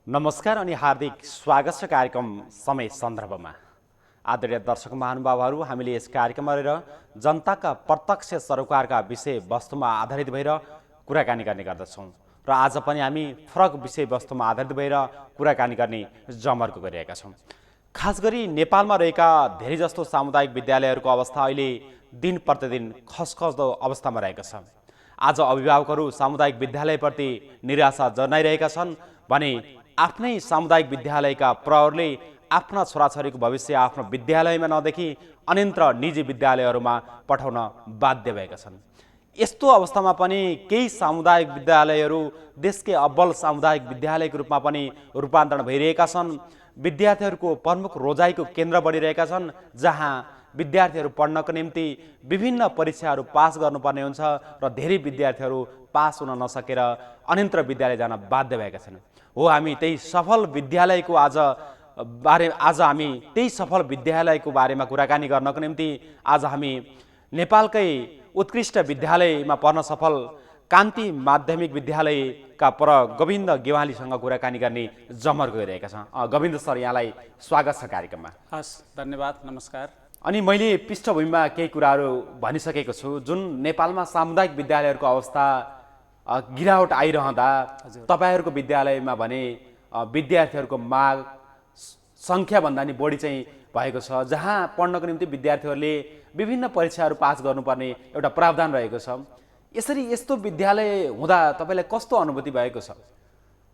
नमस्कार अनि हार्दिक स्वागत छ कार्यक्रम समय सन्दर्भमा। आदरणीय दर्शक महानुभावहरू, हामीले यस कार्यक्रममा रहेर जनताका प्रत्यक्ष सरोकारका विषयवस्तुमा आधारित भएर कुराकानी गर्ने गर्दछौँ र आज पनि हामी फरक विषयवस्तुमा आधारित भएर कुराकानी गर्ने जमर्को गरिरहेका छौँ। खास गरी नेपालमा रहेका धेरै जस्तो सामुदायिक विद्यालयहरूको अवस्था अहिले दिन प्रतिदिन खसखस्दो अवस्थामा रहेको छ। आज अभिभावकहरू सामुदायिक विद्यालयप्रति निराशा जनाइरहेका छन् भने आफ्नै सामुदायिक विद्यालयका प्रहरले आफ्ना छोराछोरीको भविष्य आफ्नो विद्यालयमा नदेखि अन्यत्र निजी विद्यालयहरूमा पठाउन बाध्य भएका छन्। यस्तो अवस्थामा पनि केही सामुदायिक विद्यालयहरू देशकै अब्बल सामुदायिक विद्यालयको रूपमा पनि रूपान्तरण भइरहेका छन्। विद्यार्थीहरूको प्रमुख रोजाइको केन्द्र बनिरहेका छन्, जहाँ विद्यार्थीहरू पढ्नको निम्ति विभिन्न परीक्षाहरू पास गर्नुपर्ने हुन्छ र धेरै विद्यार्थीहरू पास हुन नसकेर अन्यत्र विद्यालय जान बाध्य भएका छन्। हो, हामी त्यही सफल विद्यालयको आज हामी त्यही सफल विद्यालयको बारेमा कुराकानी गर्नको निम्ति आज हामी नेपालकै उत्कृष्ट विद्यालयमा पढ्न सफल कान्ति माध्यमिक विद्यालयका पर गोविन्द गेवालीसँग कुराकानी गर्ने जमर्को गरिरहेका छौँ। गोविन्द सर, यहाँलाई स्वागत छ कार्यक्रममा। हस्, धन्यवाद, नमस्कार। अनि मैले पृष्ठभूमिमा केही कुराहरू भनिसकेको छु। जुन नेपालमा सामुदायिक विद्यालयहरूको अवस्था गिरावट आइरहँदा तपाईँहरूको विद्यालयमा भने विद्यार्थीहरूको माग सङ्ख्याभन्दा नि बढी चाहिँ भएको छ, जहाँ पढ्नको निम्ति विद्यार्थीहरूले विभिन्न परीक्षाहरू पास गर्नुपर्ने एउटा प्रावधान रहेको छ। यस्तो विद्यालय हुँदा तपाईँलाई कस्तो अनुभूति भएको छ?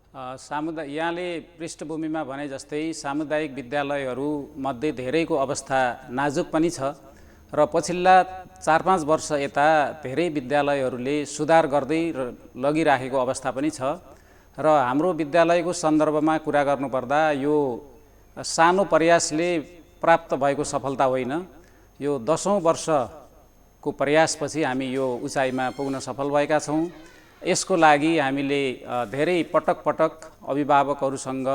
यहाँले पृष्ठभूमिमा भने जस्तै सामुदायिक विद्यालयहरूमध्ये धेरैको अवस्था नाजुक पनि छ र पछिल्ला 4-5 वर्ष यता धेरै विद्यालयहरूले सुधार गर्दै लगिराखेको अवस्था पनि छ र हाम्रो विद्यालयको सन्दर्भमा कुरा गर्नुपर्दा यो सानो प्रयासले प्राप्त भएको सफलता होइन। यो 10औं वर्षको प्रयासपछि हामी यो उचाइमा पुग्न सफल भएका छौँ। यसको लागि हामीले धेरै पटक अभिभावकहरूसँग,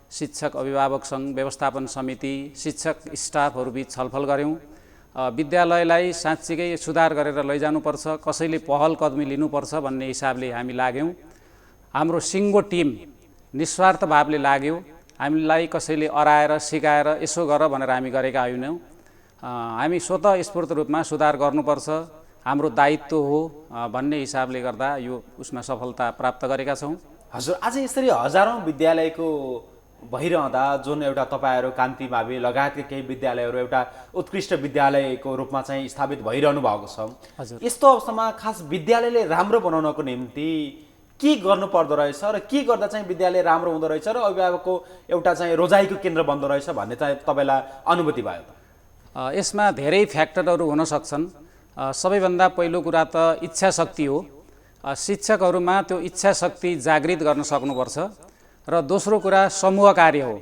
शिक्षक अभिभावक सङ्घ, व्यवस्थापन समिति, शिक्षक स्टाफहरूबिच छलफल गऱ्यौँ। विद्यालयलाई साँच्चीकै सुधार गरेर लैजानुपर्छ, कसैले पहल कदमी लिनुपर्छ भन्ने हिसाबले हामी लाग्यौँ। हाम्रो सिङ्गो टिम निस्वार्थ भावले लाग्यो। हामीलाई कसैले अराएर सिकाएर यसो गर भनेर हामी गरेका होइनौँ। हामी स्वतः स्फूर्त रूपमा सुधार गर्नुपर्छ, हाम्रो दायित्व हो भन्ने हिसाबले गर्दा यो उसमा सफलता प्राप्त गरेका छौँ। हजुर, आज यसरी हजारौँ विद्यालयको भइरहँदा जुन एउटा तपाईँहरू कान्ति मावि लगायतका केही विद्यालयहरू एउटा उत्कृष्ट विद्यालयको रूपमा चाहिँ स्थापित भइरहनु भएको छ। हजुर, यस्तो अवस्थामा खास विद्यालयले राम्रो बनाउनको निम्ति के गर्नुपर्दो रहेछ र के गर्दा चाहिँ विद्यालय राम्रो हुँदो रहेछ र अभिभावकको एउटा चाहिँ रोजाइको केन्द्र बन्दो रहेछ भन्ने चाहिँ तपाईँलाई अनुभूति भयो? यसमा धेरै फ्याक्टरहरू हुन सक्छन्। सबैभन्दा पहिलो कुरा त इच्छा शक्ति हो। शिक्षकहरूमा त्यो इच्छा शक्ति जागृत गर्न सक्नुपर्छ र दोस्रो कुरा समूह कार्य हो।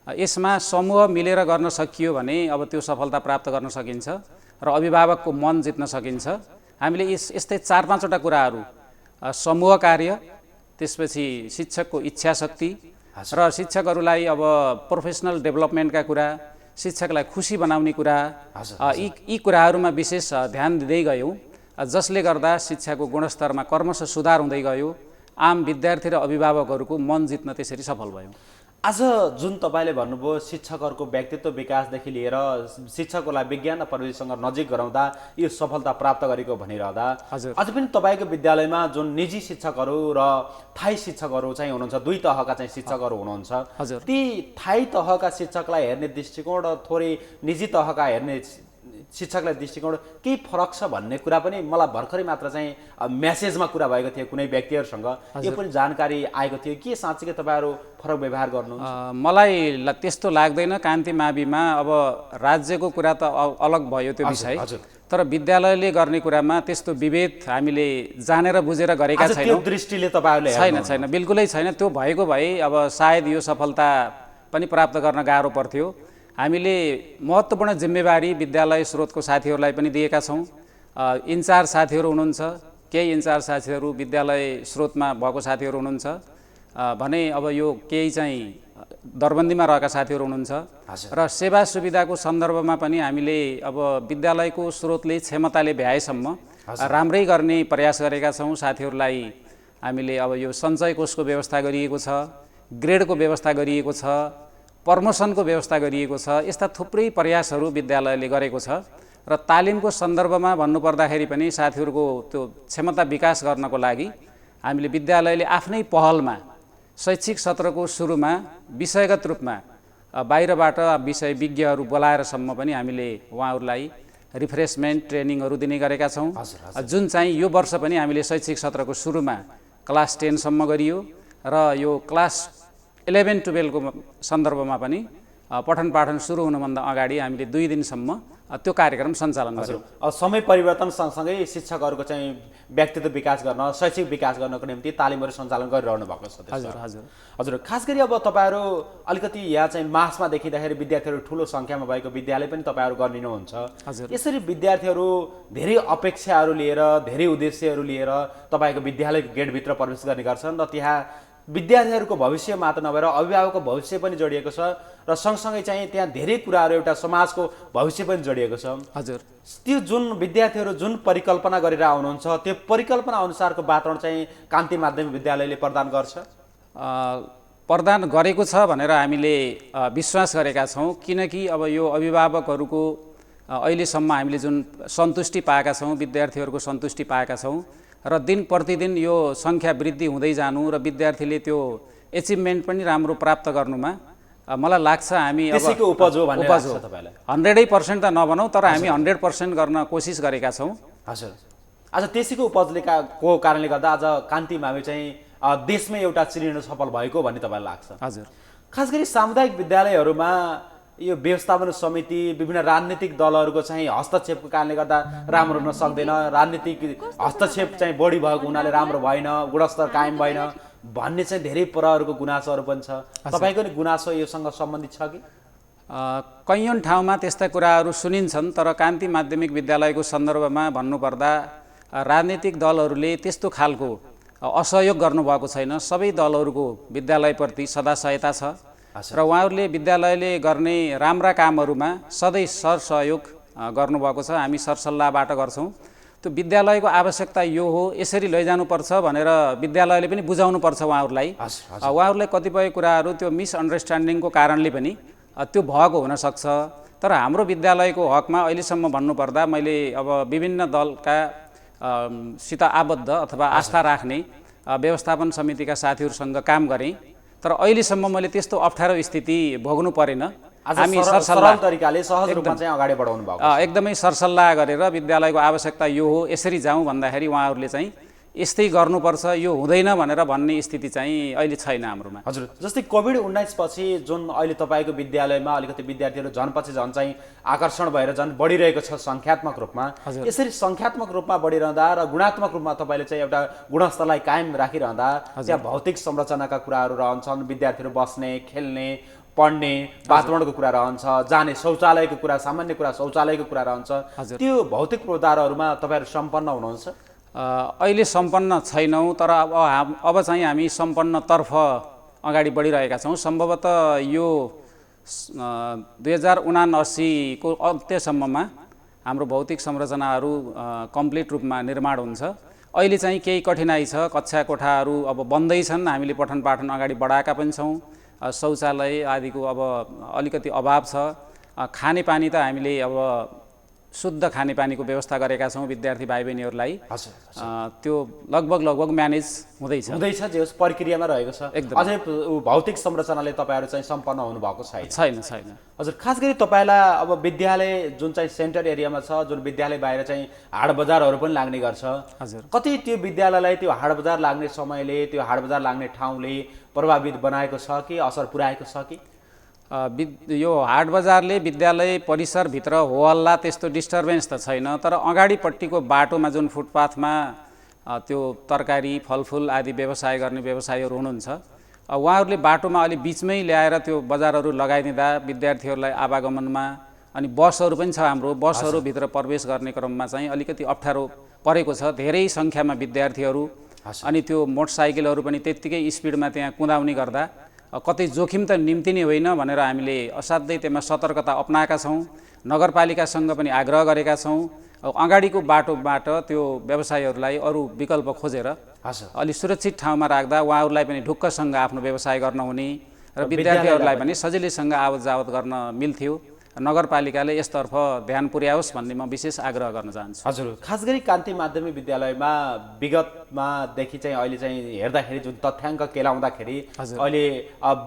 यसमा समूह मिलेर गर्न सकियो भने अब त्यो सफलता प्राप्त गर्न सकिन्छ र अभिभावकको मन जित्न सकिन्छ। हामीले यस्तै 4-5वटा कुराहरू, समूह कार्य, त्यसपछि शिक्षकको इच्छा शक्ति र शिक्षकहरूलाई अब प्रोफेसनल डेभलपमेन्टका कुरा, शिक्षकलाई खुसी बनाउने कुरा, यी कुराहरूमा विशेष ध्यान दिँदै गयौँ, जसले गर्दा शिक्षाको गुणस्तरमा क्रमशः सुधार हुँदै गयो। आम विद्यार्थी र अभिभावकहरूको मन जित्न त्यसरी सफल भयो। आज जुन तपाईँले भन्नुभयो शिक्षकहरूको व्यक्तित्व विकासदेखि लिएर शिक्षकहरूलाई विज्ञान र प्रविधिसँग नजिक गराउँदा यो सफलता प्राप्त गरेको भनिरहँदा अझ पनि तपाईँको विद्यालयमा जुन निजी शिक्षकहरू र थाई शिक्षकहरू चाहिँ हुनुहुन्छ, दुई तहका चाहिँ शिक्षकहरू हुनुहुन्छ, ती थाई तहका शिक्षकलाई हेर्ने दृष्टिकोण र थोरै निजी तहका हेर्ने शिक्षकलाई दृष्टिकोण केही फरक छ भन्ने कुरा पनि मलाई भर्खरै मात्र चाहिँ म्यासेजमा कुरा भएको थियो कुनै व्यक्तिहरूसँग, यो पनि जानकारी आएको थियो। के साँच्चीकै तपाईँहरू फरक व्यवहार गर्नु? मलाई त्यस्तो लाग्दैन। कान्ति माविमा अब राज्यको कुरा त अलग भयो त्यो विषय, तर विद्यालयले गर्ने कुरामा त्यस्तो विभेद हामीले जानेर बुझेर गरेका छैनौँ। दृष्टिले तपाईँहरूले छैन, बिल्कुलै छैन। त्यो भएको भए अब सायद यो सफलता पनि प्राप्त गर्न गाह्रो पर्थ्यो। हामीले महत्त्वपूर्ण जिम्मेवारी विद्यालय स्रोतको साथीहरूलाई पनि दिएका छौँ। इन्चार्ज साथीहरू हुनुहुन्छ, केही इन्चार्ज साथीहरू विद्यालय स्रोतमा भएको साथीहरू हुनुहुन्छ भने अब यो केही चाहिँ दरबन्दीमा रहेका साथीहरू हुनुहुन्छ र सेवा सुविधाको सन्दर्भमा पनि हामीले अब विद्यालयको स्रोतले क्षमताले भ्याएसम्म राम्रै गर्ने प्रयास गरेका छौँ। साथीहरूलाई हामीले अब यो सञ्चय कोषको व्यवस्था गरिएको छ, ग्रेडको व्यवस्था गरिएको छ, प्रमोसनको व्यवस्था गरिएको छ। यस्ता थुप्रै प्रयासहरू विद्यालयले गरेको छ र तालिमको सन्दर्भमा भन्नुपर्दाखेरि पनि साथीहरूको त्यो क्षमता विकास गर्नको लागि हामीले विद्यालयले आफ्नै पहलमा शैक्षिक सत्रको सुरुमा विषयगत रूपमा बाहिरबाट विषय विज्ञहरू बोलाएरसम्म पनि हामीले उहाँहरूलाई रिफ्रेसमेन्ट ट्रेनिङहरू दिने गरेका छौँ, जुन चाहिँ यो वर्ष पनि हामीले शैक्षिक सत्रको सुरुमा क्लास 10 सम्म गरियो र यो क्लास 11-12 को सन्दर्भमा पनि पठन पाठन सुरु हुनुभन्दा अगाडि हामीले 2 दिनसम्म त्यो कार्यक्रम सञ्चालन गर्यौँ। समय परिवर्तन सँगसँगै शिक्षकहरूको चाहिँ व्यक्तित्व विकास गर्न, शैक्षिक विकास गर्नको निम्ति तालिमहरू सञ्चालन गरिरहनु भएको छ। हजुर हजुर हजुर, खास गरी अब तपाईँहरू अलिकति यहाँ चाहिँ मासमा देखिँदाखेरि विद्यार्थीहरू ठुलो सङ्ख्यामा भएको विद्यालय पनि तपाईँहरू गरिनुहुन्छ। यसरी विद्यार्थीहरू धेरै अपेक्षाहरू लिएर, धेरै उद्देश्यहरू लिएर तपाईँको विद्यालयको गेटभित्र प्रवेश गर्ने गर्छन् र त्यहाँ विद्यार्थीहरूको भविष्य मात्र नभएर अभिभावकको भविष्य पनि जोडिएको छ र सँगसँगै चाहिँ त्यहाँ धेरै कुराहरू एउटा समाजको भविष्य पनि जोडिएको छ। हजुर, त्यो जुन विद्यार्थीहरू जुन परिकल्पना गरेर आउनुहुन्छ त्यो परिकल्पना अनुसारको वातावरण चाहिँ कान्ति माध्यमिक विद्यालयले प्रदान गर्छ, प्रदान गरेको छ भनेर हामीले विश्वास गरेका छौँ। किनकि अब यो अभिभावकहरूको अहिलेसम्म हामीले जुन सन्तुष्टि पाएका छौँ, विद्यार्थीहरूको सन्तुष्टि पाएका छौँ र दिन प्रतिदिन यो सङ्ख्या वृद्धि हुँदै जानु र विद्यार्थीले त्यो एचिभमेन्ट पनि राम्रो प्राप्त गर्नुमा मलाई लाग्छ हामी अब त्यसैको उपज हो भन्ने लाग्छ तपाईलाई। 100% त नभनौँ तर हामी 100% गर्न कोसिस गरेका छौँ। हजुर, आज त्यसैको उपजले को कारणले गर्दा आज कान्ति मावि चाहिँ देशमै एउटा चिनिन सफल भएको भन्ने तपाईँलाई लाग्छ? हजुर, खास गरी सामुदायिक विद्यालयहरूमा यो व्यवस्थापन समिति विभिन्न राजनीतिक दलहरूको चाहिँ हस्तक्षेपको कारणले गर्दा राम्रो हुन सक्दैन, राजनीतिक हस्तक्षेप चाहिँ बढी भएको हुनाले राम्रो भएन, गुणस्तर कायम भएन भन्ने चाहिँ धेरै प्रहरको गुनासोहरू पनि छ। तपाईँको नि गुनासो योसँग सम्बन्धित छ कि? कैयौँ ठाउँमा त्यस्ता कुराहरू सुनिन्छन्, तर कान्ति माध्यमिक विद्यालयको सन्दर्भमा भन्नुपर्दा राजनीतिक दलहरूले त्यस्तो खालको असहयोग गर्नुभएको छैन। सबै दलहरूको विद्यालयप्रति सदा सहायता छ र उहाँहरूले विद्यालयले गर्ने राम्रा कामहरूमा सधैँ सरसहयोग गर्नुभएको छ। हामी सरसल्लाहबाट गर्छौँ। त्यो विद्यालयको आवश्यकता यो हो, यसरी लैजानुपर्छ भनेर विद्यालयले पनि बुझाउनुपर्छ उहाँहरूलाई। उहाँहरूलाई कतिपय कुराहरू त्यो मिसअन्डरस्ट्यान्डिङको कारणले पनि त्यो भएको हुनसक्छ। तर हाम्रो विद्यालयको हकमा अहिलेसम्म भन्नुपर्दा मैले अब विभिन्न दलका सित आबद्ध अथवा आस्था राख्ने व्यवस्थापन समितिका साथीहरूसँग काम गरेँ, तर अहिलेसम्म मैले त्यस्तो अप्ठ्यारो स्थिति भोग्नु परेन। हामी सरल तरिकाले सहज रूपमा चाहिँ अगाडि बढाउनु भएको एकदमै सरसल्लाह गरेर विद्यालयको आवश्यकता यो हो, यसरी जाउँ भन्दाखेरि उहाँहरूले चाहिँ यस्तै गर्नुपर्छ, यो हुँदैन भनेर भन्ने स्थिति चाहिँ अहिले छैन हाम्रोमा। हजुर, जस्तै कोभिड-19 पछि जुन अहिले तपाईँको विद्यालयमा अलिकति विद्यार्थीहरू झनपछि झन् चाहिँ आकर्षण भएर झन् बढिरहेको छ सङ्ख्यात्मक रूपमा, यसरी सङ्ख्यात्मक रूपमा बढिरहँदा र गुणात्मक रूपमा तपाईँले चाहिँ एउटा गुणस्तरलाई कायम राखिरहँदा त्यहाँ भौतिक संरचनाका कुराहरू रहन्छन्, विद्यार्थीहरू बस्ने, खेल्ने, पढ्ने वातावरणको कुरा रहन्छ, जाने शौचालयको कुरा, सामान्य कुरा शौचालयको कुरा रहन्छ, त्यो भौतिक पूर्वाधारहरूमा तपाईँहरू सम्पन्न हुनुहुन्छ? अहिले सम्पन्न छैनौँ, तर अब चाहिँ हामी सम्पन्नतर्फ अगाडि बढिरहेका छौँ। सम्भवतः यो 2079 को अन्त्यसम्ममा हाम्रो भौतिक संरचनाहरू कम्प्लिट रूपमा निर्माण हुन्छ। अहिले चाहिँ केही कठिनाइ छ, कक्षा कोठाहरू अब बन्दैछन्, हामीले पठन पाठन अगाडि बढाएका पनि छौँ, शौचालय आदिको अब अलिकति अभाव छ। खानेपानी त हामीले अब शुद्ध खानेपानीको व्यवस्था गरेका छौँ विद्यार्थी भाइ बहिनीहरूलाई। त्यो लगभग म्यानेज हुँदैछ जे प्रक्रियामा रहेको छ। अझै भौतिक संरचनाले तपाईँहरू चाहिँ सम्पन्न हुनुभएको छैन। हजुर, खास गरी तपाईँलाई अब विद्यालय जुन चाहिँ सेन्टर एरियामा छ, जुन विद्यालय बाहिर चाहिँ हाट बजारहरू पनि लाग्ने गर्छ, कति त्यो विद्यालयलाई त्यो हाट बजार लाग्ने समयले, त्यो हाट बजार लाग्ने ठाउँले प्रभावित बनाएको छ कि असर पुर्याएको छ कि? यो हाट बजारले विद्यालय परिसरभित्र होहल्ला त्यस्तो डिस्टर्बेन्स त छैन, तर अगाडिपट्टिको बाटोमा जुन फुटपाथमा त्यो तरकारी फलफुल आदि व्यवसाय गर्ने व्यवसायीहरू हुनुहुन्छ, उहाँहरूले बाटोमा अलि बिचमै ल्याएर त्यो बजारहरू लगाइदिँदा विद्यार्थीहरूलाई आवागमनमा, अनि बसहरू पनि छ हाम्रो, बसहरूभित्र प्रवेश गर्ने क्रममा चाहिँ अलिकति अप्ठ्यारो परेको छ। धेरै सङ्ख्यामा विद्यार्थीहरू अनि त्यो मोटरसाइकलहरू पनि त्यत्तिकै स्पिडमा त्यहाँ कुदाउने गर्दा कतै जोखिम त निम्ति नै होइन भनेर हामीले असाध्यै त्यसमा सतर्कता अपनाएका छौँ। नगरपालिकासँग पनि आग्रह गरेका छौँ अगाडिको बाटोबाट त्यो व्यवसायीहरूलाई अरू विकल्प खोजेर हजुर अलि सुरक्षित ठाउँमा राख्दा उहाँहरूलाई पनि ढुक्कसँग आफ्नो व्यवसाय गर्न हुने र विद्यार्थीहरूलाई पनि सजिलैसँग आवत जावत गर्न मिल्थ्यो। नगरपालिकाले यसतर्फ ध्यान पुर्याओस् भन्ने म विशेष आग्रह गर्न चाहन्छु। हजुर, खास गरी कान्ति माध्यमिक विद्यालयमा विगतमादेखि चाहिँ अहिले चाहिँ हेर्दाखेरि जुन तथ्याङ्क केलाउँदाखेरि अहिले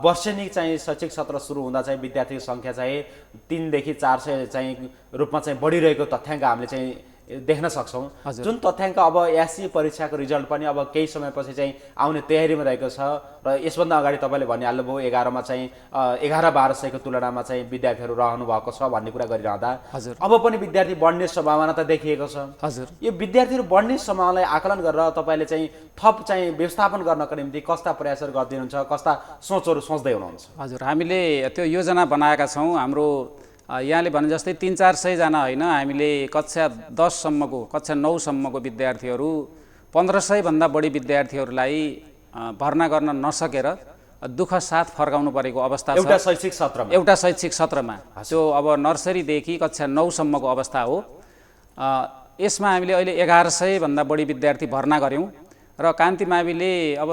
वर्षेनी चाहिँ शैक्षिक सत्र सुरु हुँदा चाहिँ विद्यार्थीको सङ्ख्या चाहिँ 3 देखि 400 चाहिँ रूपमा चाहिँ बढिरहेको तथ्याङ्क हामीले चाहिँ देख्न सक्छौँ। जुन तथ्याङ्क अब एससी परीक्षाको रिजल्ट पनि अब केही समयपछि चाहिँ आउने तयारीमा रहेको छ र यसभन्दा अगाडि तपाईँले भनिहाल्नुभयो 11मा चाहिँ 11-1200को तुलनामा चाहिँ विद्यार्थीहरू रहनु भएको छ भन्ने कुरा गरिरहँदा अब पनि विद्यार्थी बढ्ने सम्भावना त देखिएको छ। हजुर, यो विद्यार्थीहरू बढ्ने सम्भावनालाई आकलन गरेर तपाईँले चाहिँ थप चाहिँ व्यवस्थापन गर्नको निम्ति कस्ता प्रयासहरू गरिदिनुहुन्छ, कस्ता सोचहरू सोच्दै हुनुहुन्छ? हजुर, हामीले त्यो योजना बनाएका छौँ। हाम्रो यहाँले भने जस्तै 300-400 जना होइन, हामीले कक्षा 10सम्मको कक्षा 9सम्मको विद्यार्थीहरू 1500 भन्दा बढी विद्यार्थीहरूलाई भर्ना गर्न नसकेर दुःख साथ फर्काउनु परेको अवस्था छ एउटा शैक्षिक सत्रमा। त्यो अब नर्सरीदेखि कक्षा 9सम्मको अवस्था हो। यसमा हामीले अहिले 1100 भन्दा बढी विद्यार्थी भर्ना गऱ्यौँ र कान्ति माविले अब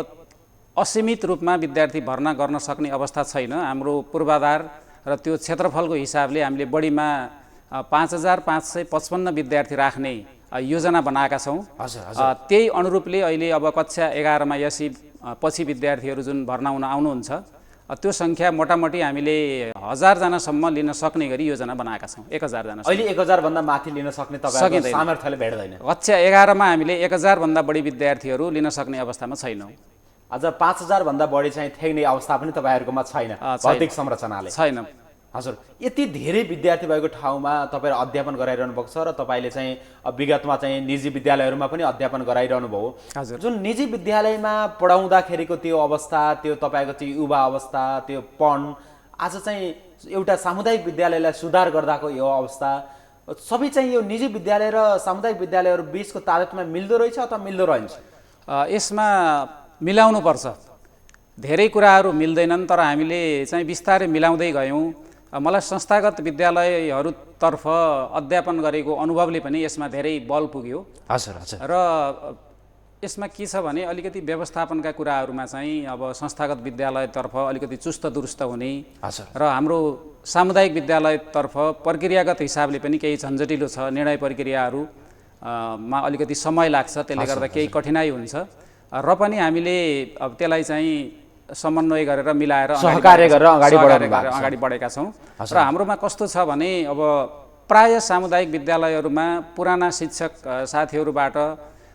असीमित रूपमा विद्यार्थी भर्ना गर्न सक्ने अवस्था छैन। हाम्रो पूर्वाधार र त्यो क्षेत्रफलको हिसाबले हामीले बढीमा 5555 विद्यार्थी राख्ने योजना बनाएका छौँ। त्यही अनुरूपले अहिले अब कक्षा 11मा यसै पछि विद्यार्थीहरू जुन भर्ना हुन आउनुहुन्छ त्यो सङ्ख्या मोटामोटी हामीले 1000 जनासम्म लिन सक्ने गरी योजना बनाएका छौँ। 1000 जना अहिले 1000 भन्दा माथि लिन सक्ने तपाईहरुको सामर्थ्यले भेट्दैन। कक्षा 11मा हामीले 1000 भन्दा बढी विद्यार्थीहरू लिन सक्ने अवस्थामा छैनौँ। अझ 5000 भन्दा बढी चाहिँ थ्याक्ने अवस्था पनि तपाईहरुकोमा छैन भौतिक संरचनाले। छैन। हजुर, यति धेरै विद्यार्थी भएको ठाउँमा तपाईहरु अध्यापन गराइरहनु भएको छ र तपाईले चाहिँ विगतमा चाहिँ निजी विद्यालयहरुमा पनि अध्यापन गराइरहनु भयो। जुन निजी विद्यालयमा पढाउँदाखेरिको त्यो अवस्था, त्यो तपाईको चाहिँ युवा अवस्था, त्यो पढ आज चाहिँ एउटा सामुदायिक विद्यालयलाई सुधार गर्दाको यो अवस्था सबै चाहिँ यो निजी विद्यालय र सामुदायिक विद्यालयहरु बीचको तालमेलमा मिल्दो रहेछ अथवा मिल्दो रहन्छ? यसमा मिलाउनु पर्छ। धेरै कुराहरू मिल्दैनन्, तर हामीले चाहिँ बिस्तारै मिलाउँदै गयौँ। मलाई संस्थागत विद्यालयहरूतर्फ अध्यापन गरेको अनुभवले पनि यसमा धेरै बल पुग्यो। हजुर हजुर। र यसमा के छ भने अलिकति व्यवस्थापनका कुराहरूमा चाहिँ अब संस्थागत विद्यालयतर्फ अलिकति चुस्त दुरुस्त हुने र हाम्रो सामुदायिक विद्यालयतर्फ प्रक्रियागत हिसाबले पनि केही झन्झटिलो छ। निर्णय प्रक्रियाहरूमा अलिकति समय लाग्छ, त्यसले गर्दा केही कठिनाइ हुन्छ र पनि हामीले अब त्यसलाई चाहिँ समन्वय गरेर मिलाएर सहकार्य गरेर अगाडि बढेका छौँ। र हाम्रोमा कस्तो छ भने अब प्राय सामुदायिक विद्यालयहरूमा पुराना शिक्षक साथीहरूबाट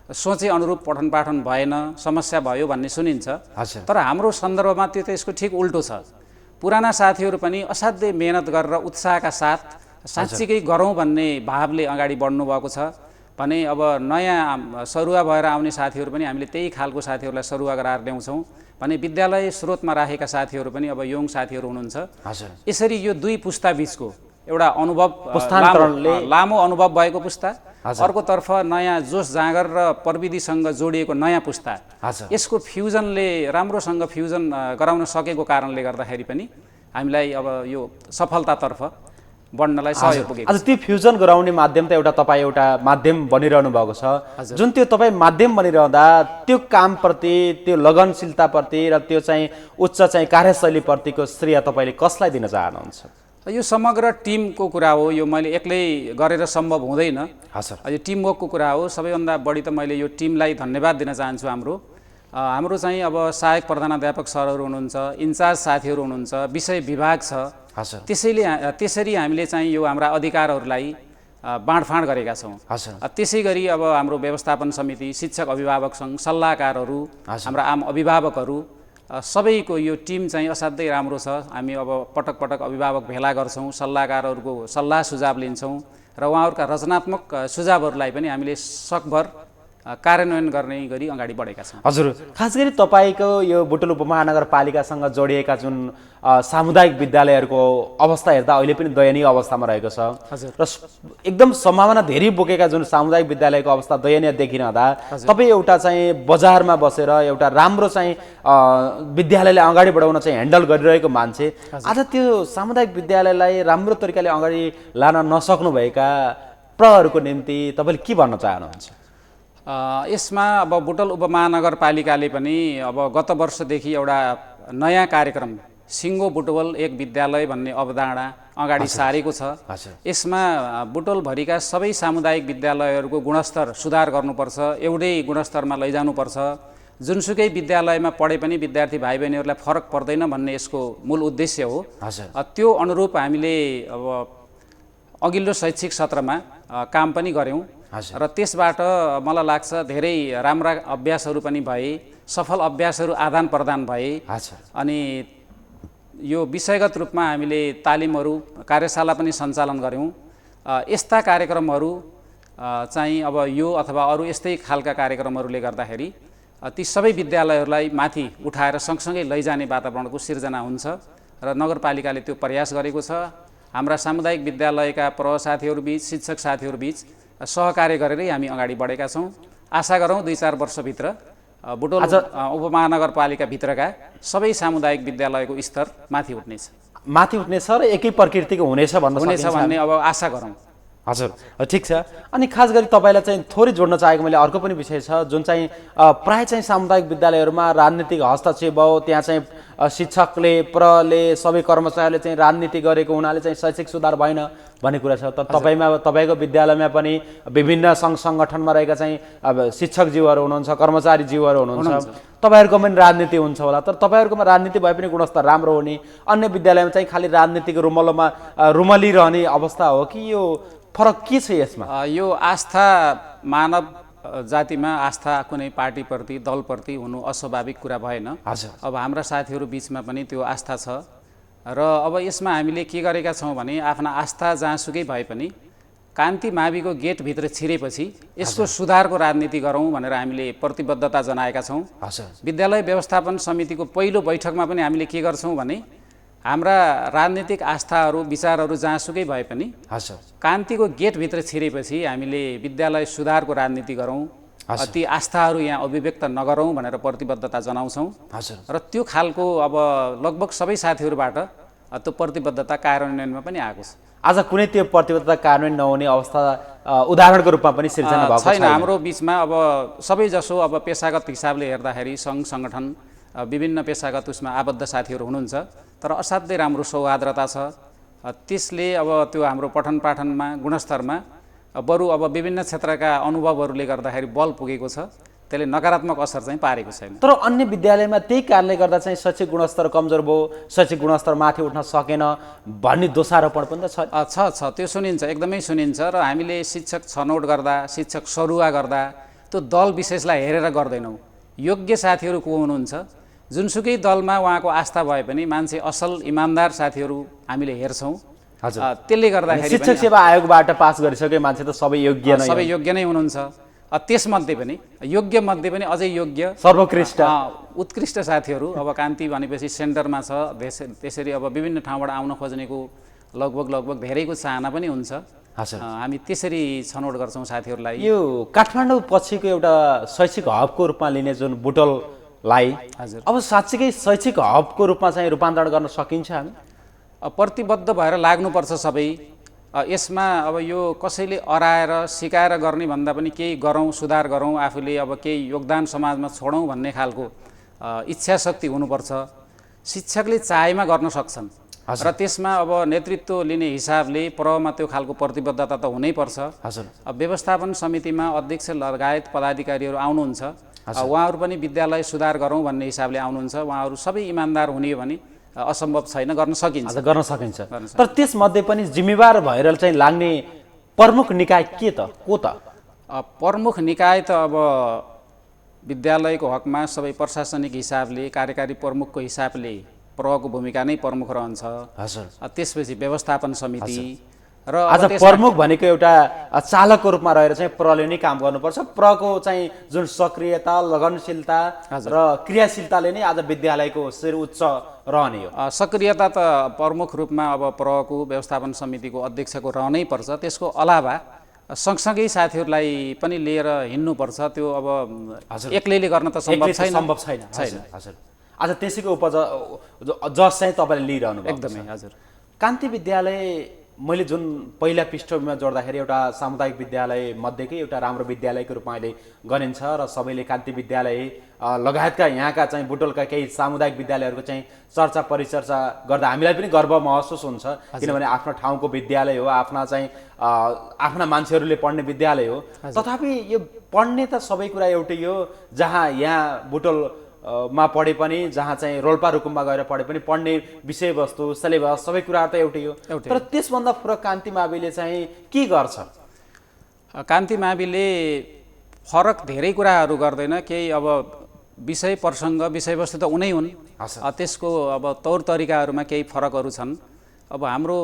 सोचे अनुरूप पठन पाठन भएन, समस्या भयो भन्ने सुनिन्छ। तर हाम्रो सन्दर्भमा त्यो त्यसको ठिक उल्टो छ। पुराना साथीहरू पनि असाध्यै मेहनत गरेर उत्साहका साथ साँच्चीकै गरौँ भन्ने भावले अगाडि बढ्नु भएको छ भने अब नयाँ सरुवा भएर आउने साथीहरू पनि हामीले त्यही खालको साथीहरूलाई सरुवा गराएर ल्याउँछौँ भने विद्यालय स्रोतमा राखेका साथीहरू पनि अब यङ साथीहरू हुनुहुन्छ। यसरी यो दुई पुस्ता बीचको एउटा अनुभव, लामो अनुभव भएको पुस्ता, अर्कोतर्फ नयाँ जोस जाँगर र प्रविधिसँग जोडिएको नयाँ पुस्ता, यसको फ्युजनले राम्रोसँग फ्युजन गराउन सकेको कारणले गर्दाखेरि पनि हामीलाई अब यो सफलतातर्फ बढ्नलाई सहयोग पुगेको छ। आज त्यो फ्युजन गराउने माध्यम त एउटा तपाईँ एउटा माध्यम बनिरहनु भएको छ। जुन त्यो तपाईँ माध्यम बनिरहँदा त्यो कामप्रति, त्यो लगनशीलताप्रति र त्यो चाहिँ उच्च चाहिँ कार्यशैलीप्रतिको श्रेय तपाईँले कसलाई दिन चाहनुहुन्छ? यो समग्र टिमको कुरा हो। यो मैले एक्लै गरेर सम्भव हुँदैन। यो टिमवर्कको कुरा हो। सबैभन्दा बढी त मैले यो टिमलाई धन्यवाद दिन चाहन्छु। हाम्रो चाहिँ अब सहायक प्रधानाध्यापक सरहरू हुनुहुन्छ, इन्चार्ज साथीहरू हुनुहुन्छ, विषय विभाग छ। त्यसरी हामीले चाहिँ यो हाम्रा अधिकारहरूलाई बाँडफाँड गरेका छौँ। त्यसै गरी अब हाम्रो व्यवस्थापन समिति, शिक्षक अभिभावक सङ्घ, सल्लाहकारहरू, हाम्रा आम अभिभावकहरू सबैको यो टिम चाहिँ असाध्यै राम्रो छ। हामी अब पटक पटक अभिभावक भेला गर्छौँ, सल्लाहकारहरूको सल्लाह सुझाव लिन्छौँ र उहाँहरूका रचनात्मक सुझावहरूलाई पनि हामीले सकभर कार्यान्वयन गर्ने गरी अगाडि बढेका छौँ। हजुर, खास गरी तपाईँको यो बुटुल उपमहानगरपालिकासँग जोडिएका जुन सामुदायिक विद्यालयहरूको अवस्था हेर्दा अहिले पनि दयनीय अवस्थामा रहेको छ र एकदम सम्भावना धेरै बोकेका जुन सामुदायिक विद्यालयको अवस्था दयनीय देखिरहँदा तपाईँ एउटा चाहिँ बजारमा बसेर एउटा राम्रो चाहिँ विद्यालयलाई अगाडि बढाउन चाहिँ ह्यान्डल गरिरहेको मान्छे आज त्यो सामुदायिक विद्यालयलाई राम्रो तरिकाले अगाडि लान नसक्नुभएका प्रहरूको निम्ति तपाईँले के भन्न चाहनुहुन्छ? यसमा अब बुटवल उपमहानगरपालिकाले पनि अब गत वर्षदेखि एउटा नयाँ कार्यक्रम सिङ्गो बुटवल एक विद्यालय भन्ने अवधारणा अगाडि सारेको छ। यसमा बुटवलभरिका सबै सामुदायिक विद्यालयहरूको गुणस्तर सुधार गर्नुपर्छ, एउटै गुणस्तरमा लैजानुपर्छ। जुनसुकै विद्यालयमा पढे पनि विद्यार्थी भाइ बहिनीहरूलाई फरक पर्दैन भन्ने यसको मूल उद्देश्य हो। त्यो अनुरूप हामीले अब अघिल्लो शैक्षिक सत्रमा काम पनि गऱ्यौँ र त्यसबाट मलाई लाग्छ धेरै राम्रा अभ्यासहरू पनि भए, सफल अभ्यासहरू आदान प्रदान भए। अनि यो विषयगत रूपमा हामीले तालिमहरू कार्यशाला पनि सञ्चालन गऱ्यौँ। यस्ता कार्यक्रमहरू चाहिँ अब यो अथवा अरू यस्तै खालका कार्यक्रमहरूले गर्दाखेरि ती सबै विद्यालयहरूलाई माथि उठाएर सँगसँगै लैजाने वातावरणको सिर्जना हुन्छ र नगरपालिकाले त्यो प्रयास गरेको छ। हाम्रा सामुदायिक विद्यालयका साथीहरूबीच, शिक्षक साथीहरूबीच सहकार्य गरेरै हामी अगाडि बढेका छौँ। आशा गरौँ 2-4 वर्षभित्र बुटवल उपमहानगरपालिकाभित्रका सबै सामुदायिक विद्यालयको स्तर माथि उठ्नेछ र एकै प्रकृतिको हुनेछ भन्ने अब आशा गरौँ। हजुर, ठिक छ। अनि खास गरी तपाईँलाई चाहिँ थोरै जोड्न चाहेको मैले अर्को पनि विषय छ, जुन चाहिँ प्राय चाहिँ सामुदायिक विद्यालयहरूमा राजनीतिक हस्तक्षेप भयो, त्यहाँ चाहिँ शिक्षकले प्रले सबै कर्मचारीहरूले चाहिँ राजनीति गरेको हुनाले चाहिँ शैक्षिक सुधार भएन भन्ने कुरा छ। तर तपाईँको विद्यालयमा पनि विभिन्न सङ्घ सङ्गठनमा रहेका चाहिँ अब शिक्षकज्यूहरू हुनुहुन्छ, कर्मचारीज्यूहरू हुनुहुन्छ, तपाईँहरूको पनि राजनीति हुन्छ होला। तर तपाईँहरूकोमा राजनीति भए पनि गुणस्तर राम्रो हुने, अन्य विद्यालयमा चाहिँ खालि राजनीतिको रुमलिरहने अवस्था हो कि यो फरक के छ यसमा? यो आस्था, मानव जातिमा आस्था कुनै पार्टीप्रति, दलप्रति हुनु अस्वाभाविक कुरा भएन। अब हाम्रा साथीहरू बिचमा पनि त्यो आस्था छ र अब यसमा हामीले के गरेका छौँ भने आफ्ना आस्था जहाँसुकै भए पनि कान्ति माविको गेटभित्र छिरेपछि यसको सुधारको राजनीति गरौँ भनेर हामीले प्रतिबद्धता जनाएका छौँ। विद्यालय व्यवस्थापन समितिको पहिलो बैठकमा पनि हामीले के गर्छौँ भने हाम्रा राजनीतिक आस्थाहरू, विचारहरू जहाँसुकै भए पनि कान्तिको गेटभित्र छिरेपछि हामीले विद्यालय सुधारको राजनीति गरौँ, ती आस्थाहरू यहाँ अभिव्यक्त नगरौँ भनेर प्रतिबद्धता जनाउँछौँ र त्यो खालको अब लगभग सबै साथीहरूबाट त्यो प्रतिबद्धता कार्यान्वयनमा पनि आएको छ। आज कुनै त्यो प्रतिबद्धता कार्यान्वयन नहुने अवस्था उदाहरणको रूपमा पनि सिर्जना भएको छैन हाम्रो बिचमा। अब सबैजसो अब पेसागत हिसाबले हेर्दाखेरि सङ्घ सङ्गठन विभिन्न पेसागत उसमा आबद्ध साथीहरू हुनुहुन्छ, तर असाध्यै राम्रो सौहार्दता छ। त्यसले अब त्यो हाम्रो पठन पाठनमा गुणस्तरमा बरु अब विभिन्न क्षेत्रका अनुभवहरूले गर्दाखेरि बल पुगेको छ, त्यसले नकारात्मक असर चाहिँ पारेको छैन। तर अन्य विद्यालयमा त्यही कारणले गर्दा चाहिँ शैक्षिक गुणस्तर कमजोर भयो, शैक्षिक गुणस्तर माथि उठ्न सकेन भन्ने दोषारोपण पनि त छ। त्यो सुनिन्छ, एकदमै सुनिन्छ र हामीले शिक्षक छनौट गर्दा, शिक्षक सरुवा गर्दा त्यो दल विशेषलाई हेरेर गर्दैनौँ। योग्य साथीहरू को हुनुहुन्छ, जुनसुकै दलमा उहाँको आस्था भए पनि मान्छे असल इमान्दार साथीहरू हामीले हेर्छौँ। त्यसले गर्दाखेरि शिक्षक सेवा आयोगबाट पास गरिसके मान्छे त सबै योग्य नै हुनुहुन्छ। त्यसमध्ये पनि योग्य मध्ये पनि अझै योग्य सर्वोत्कृष्ट उत्कृष्ट साथीहरू अब कान्ति भनेपछि सेन्टरमा छ। त्यसरी अब विभिन्न ठाउँबाट आउन खोज्नेको लगभग धेरैको चाहना पनि हुन्छ। हामी त्यसरी छनौट गर्छौँ साथीहरूलाई। यो काठमाडौँ पछिको एउटा शैक्षिक हबको रूपमा लिने जुन बुटवललाई अब साँच्चीकै शैक्षिक हबको रूपमा चाहिँ रूपान्तरण गर्न सकिन्छ? हामी प्रतिबद्ध भएर लाग्नुपर्छ सबै यसमा। अब यो कसैले अराएर सिकाएर गर्ने भन्दा पनि केही गरौँ, सुधार गरौँ, आफूले अब केही योगदान समाजमा छोडौँ भन्ने खालको इच्छा शक्ति हुनुपर्छ। शिक्षकले चाहेमा गर्न सक्छन् र त्यसमा अब नेतृत्व लिने हिसाबले प्रमा त्यो खालको प्रतिबद्धता त हुनैपर्छ। व्यवस्थापन समितिमा अध्यक्ष लगायत पदाधिकारीहरू आउनुहुन्छ, उहाँहरू पनि विद्यालय सुधार गरौँ भन्ने हिसाबले आउनुहुन्छ। उहाँहरू सबै इमान्दार हुने हो भने असम्भव छैन, गर्न सकिन्छ। तर त्यसमध्ये पनि जिम्मेवार भएर चाहिँ लाग्ने प्रमुख निकाय के त को त? प्रमुख निकाय त अब विद्यालयको हकमा सबै प्रशासनिक हिसाबले, कार्यकारी प्रमुखको हिसाबले प्रको भूमिका नै प्रमुख रहन्छ। त्यसपछि व्यवस्थापन समिति र आज प्रमुख भनेको एउटा चालकको रूपमा रहेर चाहिँ प्रले नै काम गर्नुपर्छ। प्रको चाहिँ जुन सक्रियता, लगनशीलता र क्रियाशीलताले नै आज विद्यालयको शिर उच्च रहने हो। सक्रियता त प्रमुख रूपमा अब प्रको व्यवस्थापन समितिको अध्यक्षको रहनै पर्छ। त्यसको अलावा सँगसँगै साथीहरूलाई पनि लिएर हिँड्नुपर्छ। त्यो अब एक्लैले गर्न त सम्भव छैन। आज त्यसैको जस चाहिँ तपाईँले लिइरहनु भएको एकदमै। हजुर, कान्ति विद्यालय मैले जुन पहिला पृष्ठभूमिमा जोड्दाखेरि एउटा सामुदायिक विद्यालय मध्येकै एउटा राम्रो विद्यालयको रूपमा अहिले गनिन्छ र सबैले कान्ति विद्यालय लगायतका यहाँका चाहिँ बुटोलका केही सामुदायिक विद्यालयहरूको चाहिँ चर्चा परिचर्चा गर्दा हामीलाई पनि गर्व महसुस हुन्छ, किनभने आफ्नो ठाउँको विद्यालय हो, आफ्ना मान्छेहरूले पढ्ने विद्यालय हो। तथापि यो पढ्ने त सबै कुरा एउटै हो, जहाँ यहाँ बुटोल मा पढे पनि, जहाँ चाहिँ रोल्पा रुकुममा गएर पढे पनि पढ्ने विषयवस्तु सिलेबस सबै कुरा त एउटै हो। तर त्यसभन्दा फरक कान्ति माविले चाहिँ के गर्छ? कान्ति माविले फरक धेरै कुराहरू गर्दैन, केही अब विषय प्रसङ्ग विषयवस्तु त उनै हुन्, त्यसको अब तौर तरिकाहरूमा केही फरकहरू छन्। अब हाम्रो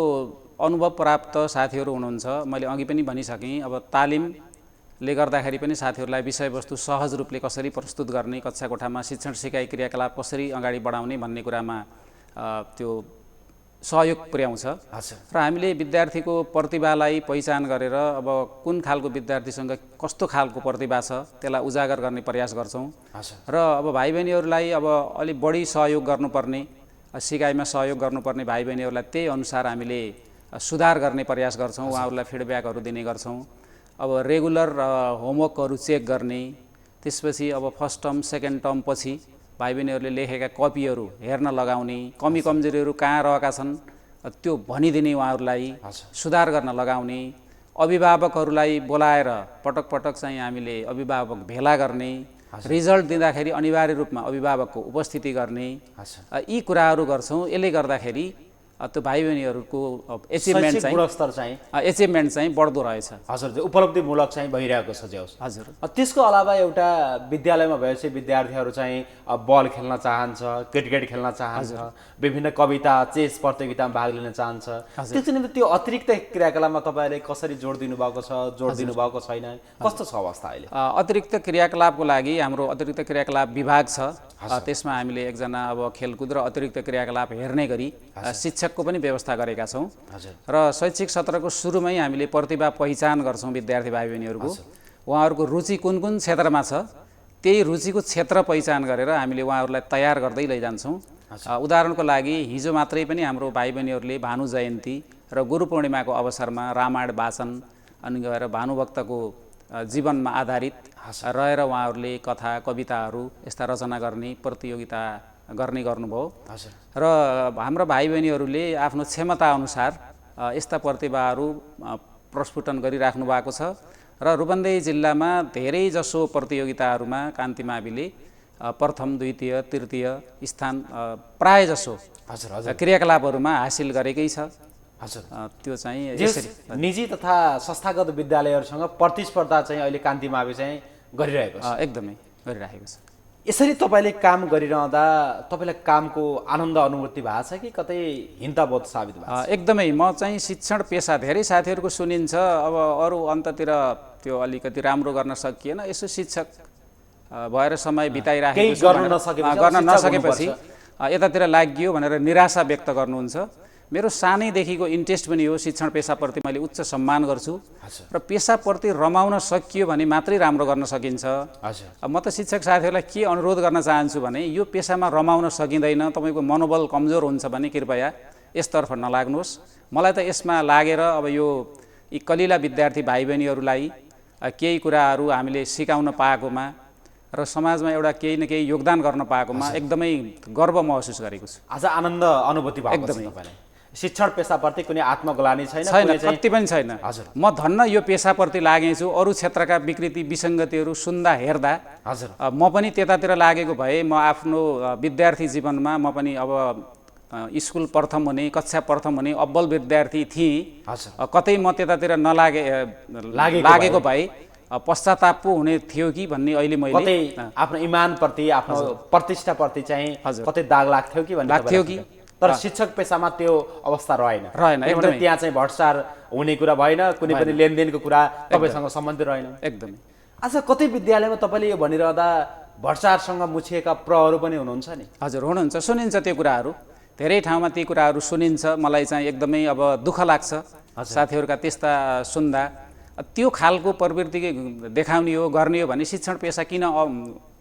अनुभव प्राप्त साथीहरू हुनुहुन्छ, मैले अघि पनि भनिसकेँ, अब तालिमले गर्दाखेरि पनि साथीहरूलाई विषयवस्तु सहज रूपले कसरी प्रस्तुत गर्ने, कक्षा कोठामा शिक्षण सिकाइ क्रियाकलाप कसरी अगाडि बढाउने भन्ने कुरामा त्यो सहयोग पुर्याउँछ। र हामीले विद्यार्थीको प्रतिभालाई पहिचान गरेर अब कुन खालको विद्यार्थीसँग कस्तो खालको प्रतिभा छ त्यसलाई उजागर गर्ने प्रयास गर्छौँ। र अब भाइ बहिनीहरूलाई अब अलिक बढी सहयोग गर्नुपर्ने, सिकाइमा सहयोग गर्नुपर्ने भाइ बहिनीहरूलाई त्यही अनुसार हामीले सुधार गर्ने प्रयास गर्छौँ, उहाँहरूलाई फिडब्याकहरू दिने गर्छौँ। अब रेगुलर होमवर्कहरू चेक गर्ने, त्यसपछि अब फर्स्ट टर्म सेकेन्ड टर्म पछि भाइ बहिनीहरूले लेखेका कपीहरू हेर्न लगाउने, कमी कमजोरीहरू कहाँ रहेका छन् त्यो भनिदिने, उहाँहरूलाई सुधार गर्न लगाउने, अभिभावकहरूलाई बोलाएर पटक पटक चाहिँ हामीले अभिभावक भेला गर्ने, रिजल्ट दिँदाखेरि अनिवार्य रूपमा अभिभावकको उपस्थिति गर्ने, यी कुराहरू गर्छौँ। यसले गर्दाखेरि त्यो भाइ बहिनीहरूको एचिभमेन्ट चाहिँ बढ्दो रहेछ। हजुर, उपलब्धिमूलक चाहिँ भइरहेको छ ज्याउस। हजुर, त्यसको अलावा एउटा विद्यालयमा भएपछि विद्यार्थीहरू चाहिँ बल खेल्न चाहन्छ, क्रिकेट खेल्न चाहन्छ, विभिन्न कविता चेस प्रतियोगितामा भाग लिन चाहन्छ। त्यसको निम्ति त्यो अतिरिक्त क्रियाकलापमा तपाईँले कसरी जोड दिनुभएको छ, जोड दिनुभएको छैन, कस्तो छ अवस्था अहिले? अतिरिक्त क्रियाकलापको लागि हाम्रो अतिरिक्त क्रियाकलाप विभाग छ, त्यसमा हामीले एकजना अब खेलकुद र अतिरिक्त क्रियाकलाप हेर्ने गरी शिक्षकको पनि व्यवस्था गरेका छौँ। र शैक्षिक सत्रको सुरुमै हामीले प्रतिभा पहिचान गर्छौँ विद्यार्थी भाइ बहिनीहरूको, उहाँहरूको रुचि कुन कुन क्षेत्रमा छ त्यही रुचिको क्षेत्र पहिचान गरेर हामीले उहाँहरूलाई तयार गर्दै लैजान्छौँ। उदाहरणको लागि हिजो मात्रै पनि हाम्रो भाइ बहिनीहरूले भानु जयन्ती र गुरु पूर्णिमाको अवसरमा रामायण वाचन अनि गएर भानुभक्तको जीवनमा आधारित रहेर उहाँहरूले कथा कविताहरू यस्ता रचना गर्ने प्रतियोगिता गर्नुभयो। र हाम्रो भाइ बहिनीहरूले आफ्नो क्षमता अनुसार यस्ता प्रतिभाहरू प्रस्फुटन गरिराख्नु भएको छ। र रूपन्देही जिल्लामा धेरै जसो प्रतियोगिताहरूमा कान्ति माविले प्रथम द्वितीय तृतीय स्थान प्राय जसो क्रियाकलापहरूमा हासिल गरेकै छ। त्यो चाहिँ निजी तथा संस्थागत विद्यालयहरूसँग प्रतिस्पर्धा चाहिँ अहिले कान्ति मावि चाहिँ गरिरहेको छ, एकदमै गरिरहेको छ। यसरी तपाईँले काम गरिरहँदा तपाईँलाई कामको आनन्द अनुभूति भएको छ कि कतै हिंताबोध साबित भएको छ? एकदमै। म चाहिँ शिक्षण पेसा धेरै साथीहरूको सुनिन्छ, अब अरू अन्ततिर त्यो अलिकति राम्रो गर्न सकिएन, यसो शिक्षक भएर समय बिताइराखेको गर्न नसकेपछि यतातिर लाग्यो भनेर निराशा व्यक्त गर्नुहुन्छ। मेरो सानैदेखिको इन्ट्रेस्ट पनि हो, शिक्षण पेसाप्रति मैले उच्च सम्मान गर्छु र पेसाप्रति रमाउन सकियो भने मात्रै राम्रो गर्न सकिन्छ। म त शिक्षक साथीहरूलाई के अनुरोध गर्न चाहन्छु भने यो पेसामा रमाउन सकिँदैन, तपाईँको मनोबल कमजोर हुन्छ भने कृपया यसतर्फ नलाग्नुहोस्। मलाई त यसमा लागेर अब यो यी कलिला विद्यार्थी भाइ बहिनीहरूलाई केही कुराहरू हामीले सिकाउन पाएकोमा र समाजमा एउटा केही न केही योगदान गर्न पाएकोमा एकदमै गर्व महसुस गरेको छु। आज आनन्द अनुभूति भएको छ तपाईँलाई? शिक्षण पेसाप्रति कुनै आत्मग्लानि छैन? कति पनि छैन। म धन्न यो पेसाप्रति लागेछु, अरू क्षेत्रका विकृति विसङ्गतिहरू सुन्दा हेर्दा म पनि त्यतातिर लागेको भए म आफ्नो विद्यार्थी जीवनमा म पनि अब स्कुल प्रथम हुने, कक्षा प्रथम हुने अब्बल विद्यार्थी थिएँ, कतै म त्यतातिर लागेको भए पश्चाताप पो हुने थियो कि भन्ने अहिले मैले आफ्नो इमानप्रति आफ्नो प्रतिष्ठाप्रति चाहिँ कतै दाग लाग्थ्यो कि भन्ने लाग्थ्यो कि। तर शिक्षक पेसामा त्यो अवस्था रहेन, एकदमै। त्यहाँ चाहिँ भ्रष्टाचार हुने कुरा भएन, कुनै पनि लेनदेनको कुरा तपाईँसँग सम्बन्धित रहेन एकदमै। अच्छा, कतै विद्यालयमा तपाईँले यो भनिरहँदा भ्रष्टाचारसँग मुछिएका प्रहरू पनि हुनुहुन्छ नि? हजुर, हुनुहुन्छ, सुनिन्छ त्यो कुराहरू, धेरै ठाउँमा ती कुराहरू सुनिन्छ। मलाई चाहिँ एकदमै अब दुःख लाग्छ साथीहरूका त्यस्ता सुन्दा। त्यो खालको प्रवृत्ति देखाउने हो गर्ने हो भने शिक्षण पेसा किन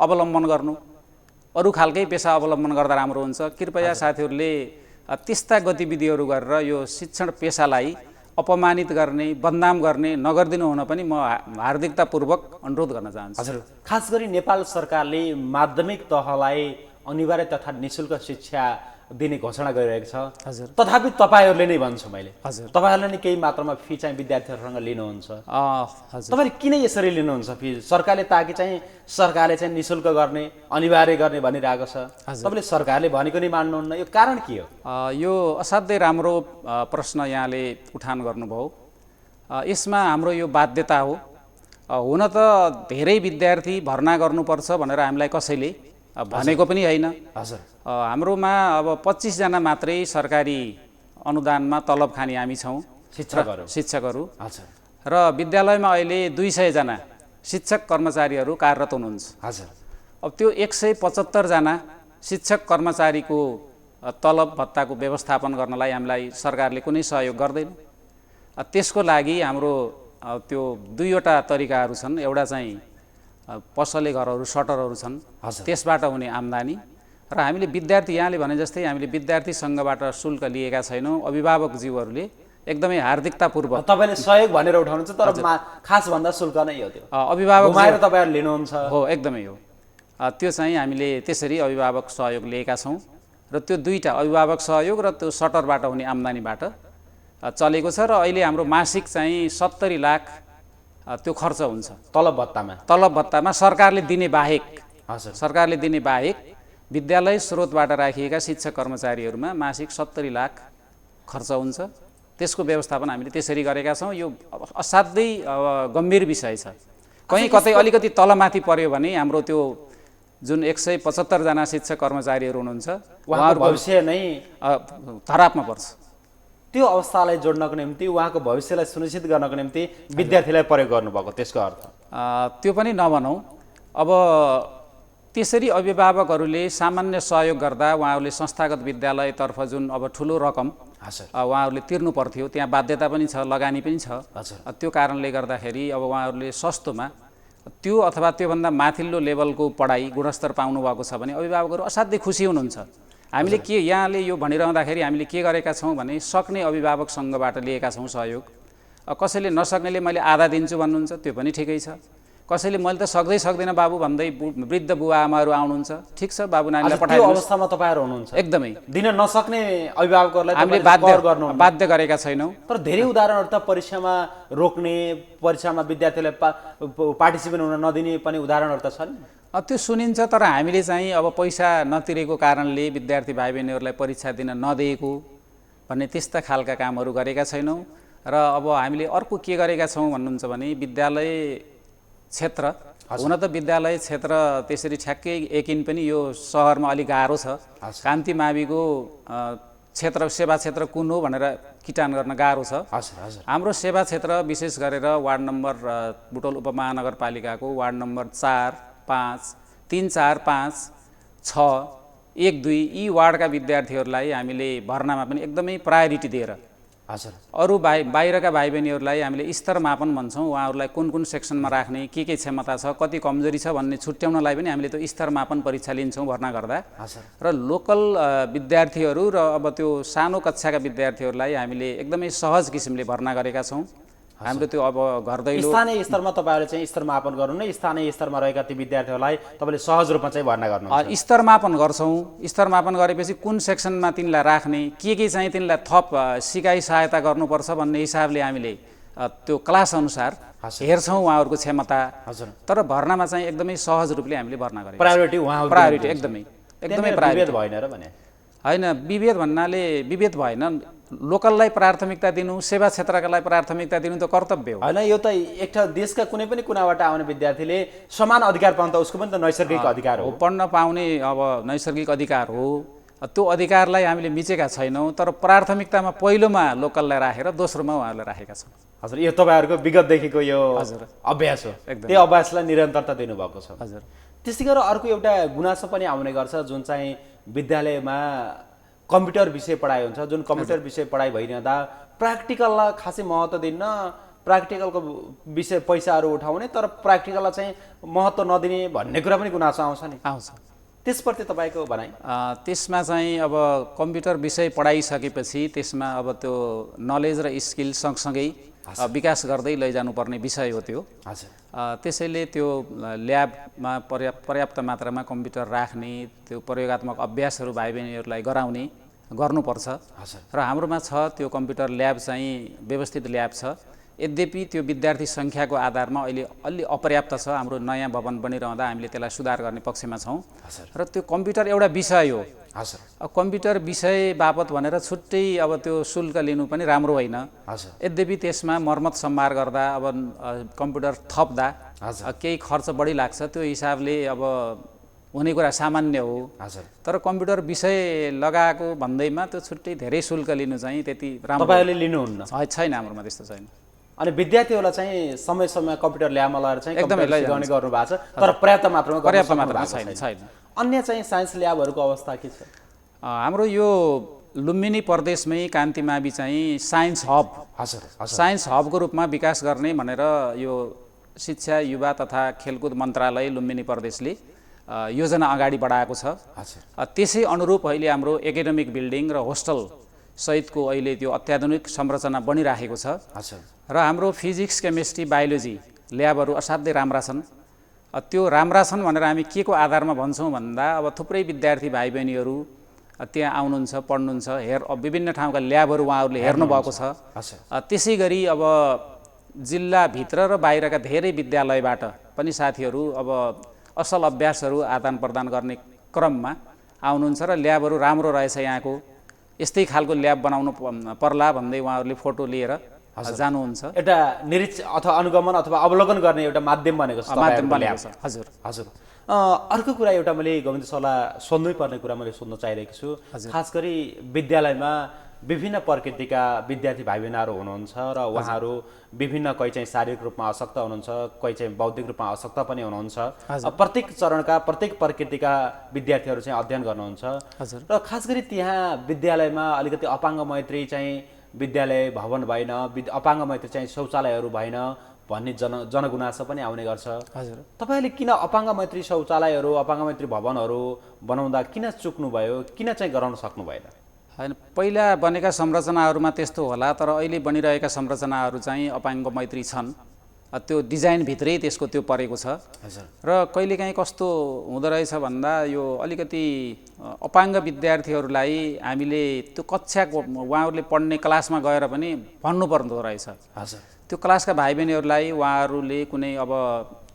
अवलम्बन गर्नु? अरू खालकै पेसा अवलम्बन गर्दा राम्रो हुन्छ। कृपया साथीहरूले त्यस्ता गतिविधिहरू गरेर यो शिक्षण पेसालाई अपमानित गर्ने बदनाम गर्ने नगरिदिनु हुन पनि म हार्दिकतापूर्वक अनुरोध गर्न चाहन्छु। हजुर, खास गरी नेपाल सरकारले माध्यमिक तहलाई अनिवार्य तथा निःशुल्क शिक्षा दिने घोषणा गरिरहेको छ। हजुर। तथापि तपाईँहरूले नै भन्छु मैले, हजुर। तपाईँहरूले नै केही मात्रामा फी चाहिँ विद्यार्थीहरूसँग लिनुहुन्छ। हजुर। तपाईँले किन यसरी लिनुहुन्छ फी? सरकारले सरकारले चाहिँ निःशुल्क गर्ने अनिवार्य गर्ने भनिरहेको छ। तपाईँले सरकारले भनेको नै मान्नुहुन्न, यो कारण के हो? यो असाध्यै राम्रो प्रश्न यहाँले उठान गर्नुभयो। यसमा हाम्रो यो बाध्यता हो। हुन त धेरै विद्यार्थी भर्ना गर्नुपर्छ भनेर हामीलाई कसैले भनेको पनि होइन। हजुर। हाम्रोमा अब 25 जना मात्रै सरकारी अनुदानमा तलब खाने हामी छौँ शिक्षकहरू। हजुर। र विद्यालयमा अहिले 200 जना शिक्षक कर्मचारीहरू कार्यरत हुनुहुन्छ। हजुर। अब त्यो 175 जना शिक्षक कर्मचारीको तलब भत्ताको व्यवस्थापन गर्नलाई हामीलाई सरकारले कुनै सहयोग गर्दैन। त्यसको लागि हाम्रो त्यो दुईवटा तरिकाहरू छन्। एउटा चाहिँ पसले घरहरू सटरहरू छन्, त्यसबाट हुने आम्दानी, र हामीले विद्यार्थी यहाँले भने जस्तै हामीले विद्यार्थी सङ्घबाट शुल्क लिएका छैनौँ। अभिभावकज्यूहरूले एकदमै हार्दिकतापूर्वक तपाईँले सहयोग भनेर उठाउनुहुन्छ, तर खास भन्दा शुल्क नै हो त्यो। अभिभावक तपाईँहरू लिनुहुन्छ हो, एकदमै हो। त्यो चाहिँ हामीले त्यसरी अभिभावक सहयोग लिएका छौँ र त्यो दुईटा अभिभावक सहयोग र त्यो सटरबाट हुने आम्दानीबाट चलेको छ। र अहिले हाम्रो मासिक चाहिँ 70 लाख त्यो खर्च हुन्छ तलब भत्तामा सरकारले दिने बाहेक। हजुर। सरकारले दिने बाहेक विद्यालय स्रोतबाट राखिएका शिक्षक कर्मचारीहरूमा मासिक 70 लाख खर्च हुन्छ। त्यसको व्यवस्थापन हामीले त्यसरी गरेका छौँ। यो असाध्यै गम्भीर विषय छ। कहीँ कतै अलिकति तलमाथि पर्यो भने हाम्रो त्यो जुन 175 जना शिक्षक कर्मचारीहरू हुनुहुन्छ उहाँहरूको भविष्य नै धरापमा पर्छ। त्यो अवस्थालाई जोड्नको निम्ति, उहाँको भविष्यलाई सुनिश्चित गर्नको निम्ति विद्यार्थीलाई प्रयोग गर्नुभएको, त्यसको अर्थ त्यो पनि नभनौँ। अब त्यसरी अभिभावकहरूले सामान्य सहयोग गर्दा उहाँहरूले संस्थागत विद्यालयतर्फ जुन अब ठुलो रकम उहाँहरूले तिर्नु पर्थ्यो, त्यहाँ बाध्यता पनि छ, लगानी पनि छ। त्यो कारणले गर्दाखेरि अब उहाँहरूले सस्तोमा त्यो अथवा त्योभन्दा माथिल्लो लेभलको पढाइ गुणस्तर पाउनुभएको छ भने अभिभावकहरू असाध्यै खुसी हुनुहुन्छ। हामीले के यहाँले यो भनिरहँदाखेरि हामीले के गरेका छौँ भने सक्ने अभिभावक सङ्घबाट लिएका छौँ सहयोग। कसैले नसक्नेले मैले आधा दिन्छु भन्नुहुन्छ, त्यो पनि ठिकै छ। कसैले मैले त सक्दिनँ बाबु भन्दै वृद्ध बुवा आमाहरू आउनुहुन्छ, ठिक छ बाबु नानीलाई पठाइदिनु। त्यो अवस्थामा तपाईँहरू हुनुहुन्छ? एकदमै दिन नसक्ने अभिभावकहरूलाई हामीले बाध्य गरेका छैनौँ। तर धेरै उदाहरणहरू त परीक्षामा रोक्ने, परीक्षामा विद्यार्थीलाई पार्टिसिपेट हुन नदिने पनि उदाहरणहरू त छन्। त्यो सुनिन्छ, तर हामीले चाहिँ अब पैसा नतिरेको कारणले विद्यार्थी भाइ बहिनीहरूलाई परीक्षा दिन नदिएको भन्ने त्यस्ता खालका कामहरू गरेका छैनौँ। र अब हामीले अर्को के गरेका छौँ भन्नुहुन्छ भने विद्यालय क्षेत्र, हुन त विद्यालय क्षेत्र त्यसरी ठ्याक्कै यकिन पनि यो सहरमा अलिक गाह्रो छ। कान्ति माविको क्षेत्र सेवा क्षेत्र कुन हो भनेर किटान गर्न गाह्रो छ। हाम्रो सेवा क्षेत्र विशेष गरेर वार्ड नम्बर बुटोल उपमहानगरपालिकाको वार्ड नम्बर 4, 5, 3, 4, 5, 6, 1, 2 यी वार्डका विद्यार्थीहरूलाई हामीले भर्नामा पनि एकदमै प्रायोरिटी दिएर अरू बाहिरका भाइ बहिनीहरूलाई हामीले स्तर मापन भन्छौँ। उहाँहरूलाई कुन कुन सेक्सनमा राख्ने, के क्षमता छ, कति कमजोरी छ भन्ने छुट्याउनलाई पनि हामीले त्यो स्तर मापन परीक्षा लिन्छौँ भर्ना गर्दा। र लोकल विद्यार्थीहरू र अब त्यो सानो कक्षाका विद्यार्थीहरूलाई हामीले एकदमै सहज किसिमले भर्ना गरेका छौँ। हाम्रो त्यो अब घर दैलो स्थानीय स्तरमा तपाईँहरूले चाहिँ स्तर मापन गर्नु नै, स्थानीय स्तरमा रहेका ती विद्यार्थीहरूलाई तपाईँले सहज रूपमा चाहिँ भर्ना गर्नु? स्तर मापन गर्छौँ। स्तर मापन गरेपछि कुन सेक्सनमा तिनलाई राख्ने, के चाहिँ तिनलाई थप सिकाइ सहायता गर्नुपर्छ भन्ने हिसाबले हामीले त्यो क्लास अनुसार हेर्छौँ उहाँहरूको क्षमता। तर भर्नामा चाहिँ एकदमै सहज रूपले हामीले भर्ना गरेको प्रायोरिटी एकदमै प्रायोरिटी भएन र भने होइन। विभेद भन्नाले विभेद भएन। लोकललाई प्राथमिकता दिनु, सेवा क्षेत्रकालाई प्राथमिकता दिनु त कर्तव्य हो होइन? यो त एउटा देशका कुनै पनि कुनाबाट आउने विद्यार्थीले समान अधिकार पाउनु त उसको पनि त नैसर्गिक अधिकार हो। पढ्न पाउने अब नैसर्गिक अधिकार हो। त्यो अधिकारलाई हामीले मिचेका छैनौँ। तर प्राथमिकतामा पहिलोमा लोकललाई राखेर दोस्रोमा उहाँहरूलाई राखेका छौँ। हजुर, यो तपाईँहरूको विगतदेखिको यो अभ्यास हो। त्यो अभ्यासलाई निरन्तरता दिनुभएको छ। हजुर। त्यसै गरेर अर्को एउटा गुनासो पनि आउने गर्छ, जुन चाहिँ विद्यालयमा कम्प्युटर विषय पढाइ हुन्छ। जुन कम्प्युटर विषय पढाइ भइरहँदा प्र्याक्टिकललाई खासै महत्त्व दिन्न, प्र्याक्टिकलको विषय पैसाहरू उठाउने, तर प्र्याक्टिकललाई चाहिँ महत्त्व नदिने भन्ने कुरा पनि गुनासो आउँछ नि? आउँछ। त्यसप्रति तपाईँको भनाइ? त्यसमा चाहिँ अब कम्प्युटर विषय पढाइसकेपछि त्यसमा अब त्यो नलेज र स्किल सँगसँगै विकास गर्दै लैजानुपर्ने विषय हो त्यो। हजुर। त्यसैले त्यो ल्याबमा पर्याप्त मात्रामा कम्प्युटर राख्ने, त्यो प्रयोगात्मक अभ्यासहरू भाइ बहिनीहरूलाई गराउने गर्नुपर्छ। र हाम्रोमा छ त्यो कम्प्युटर ल्याब चाहिँ व्यवस्थित ल्याब छ। यद्यपि त्यो विद्यार्थी सङ्ख्याको आधारमा अहिले अलि अपर्याप्त छ। हाम्रो नयाँ भवन बनिरहँदा हामीले त्यसलाई सुधार गर्ने पक्षमा छौँ। र त्यो कम्प्युटर एउटा विषय हो। अब कम्प्युटर विषय बापत भनेर छुट्टै अब त्यो शुल्क लिनु पनि राम्रो होइन। यद्यपि त्यसमा मर्मत सम्भार गर्दा अब कम्प्युटर थप्दा केही खर्च बढी लाग्छ, त्यो हिसाबले अब हुने कुरा सामान्य हो। तर कम्प्युटर विषय लगाएको भन्दैमा त्यो छुट्टै धेरै शुल्क लिनु चाहिँ त्यति राम्रो तपाईँहरूले लिनुहुन्न? छैन, हाम्रोमा त्यस्तो छैन। अनि विद्यार्थीहरूलाई चाहिँ समय समयमा कम्प्युटर ल्याबमा लगाएर चाहिँ एकदमै सिकाउने गर्नु भएको छ, तर पर्याप्त मात्रामा छैन। अन्य चाहिँ साइन्स ल्याबहरूको अवस्था के छ? हाम्रो यो लुम्बिनी प्रदेशमै कान्तिमावि चाहिँ साइन्स हब, साइन्स हबको रूपमा विकास गर्ने भनेर यो शिक्षा युवा तथा खेलकुद मन्त्रालय लुम्बिनी प्रदेशले योजना अगाडि बढाएको छ। त्यसै अनुरूप अहिले हाम्रो एकाडेमिक बिल्डिङ र होस्टल सहितको अहिले त्यो अत्याधुनिक संरचना बनिराखेको छ। र हाम्रो फिजिक्स, केमिस्ट्री, बायोलोजी ल्याबहरू असाध्यै राम्रा छन्। त्यो राम्रा छन् भनेर हामी के को आधारमा भन्छौँ भन्दा अब थुप्रै विद्यार्थी भाइ बहिनीहरू त्यहाँ आउनुहुन्छ, पढ्नुहुन्छ, विभिन्न ठाउँका ल्याबहरू उहाँहरूले हेर्नुभएको छ। त्यसै गरी अब जिल्लाभित्र र बाहिरका धेरै विद्यालयबाट पनि साथीहरू अब असल अभ्यासहरू आदान प्रदान गर्ने क्रममा आउनुहुन्छ र ल्याबहरू राम्रो रहेछ, यहाँको यस्तै खालको ल्याब बनाउनु पर्ला भन्दै उहाँहरूले फोटो लिएर जानुहुन्छ। एउटा निरीक्षण अथवा अनुगमन अथवा अवलोकन गर्ने एउटा माध्यम बनेको छ। हजुर हजुर। अर्को कुरा एउटा मैले गोविन्द सरलाई सोध्नै पर्ने कुरा मैले सोध्न चाहिरहेको छु। खास गरी विद्यालयमा विभिन्न प्रकृतिका विद्यार्थी भाइ बहिनीहरू हुनुहुन्छ र उहाँहरू विभिन्न, कोही चाहिँ शारीरिक रूपमा अशक्त हुनुहुन्छ, कोही चाहिँ बौद्धिक रूपमा अशक्त पनि हुनुहुन्छ। प्रत्येक चरणका प्रत्येक प्रकृतिका विद्यार्थीहरू चाहिँ अध्ययन गर्नुहुन्छ र खास गरी त्यहाँ विद्यालयमा अलिकति अपाङ्ग मैत्री चाहिँ विद्यालय भवन भएन, अपाङ्ग मैत्री चाहिँ शौचालयहरू भएन भन्ने जनगुनासो पनि आउने गर्छ। तपाईँले किन अपाङ्ग मैत्री शौचालयहरू, अपाङ्ग मैत्री भवनहरू बनाउँदा किन चुक्नुभयो, किन चाहिँ गराउन सक्नु भएन? होइन, पहिला बनेका संरचनाहरूमा त्यस्तो होला, तर अहिले बनिरहेका संरचनाहरू चाहिँ अपाङ्ग मैत्री छन्। त्यो डिजाइनभित्रै त्यसको त्यो परेको छ। र कहिलेकाहीँ कस्तो हुँदो रहेछ भन्दा यो अलिकति अपाङ्ग विद्यार्थीहरूलाई हामीले त्यो कक्षाको उहाँहरूले पढ्ने क्लासमा गएर पनि भन्नुपर्दो रहेछ। त्यो क्लासका भाइ बहिनीहरूलाई उहाँहरूले कुनै अब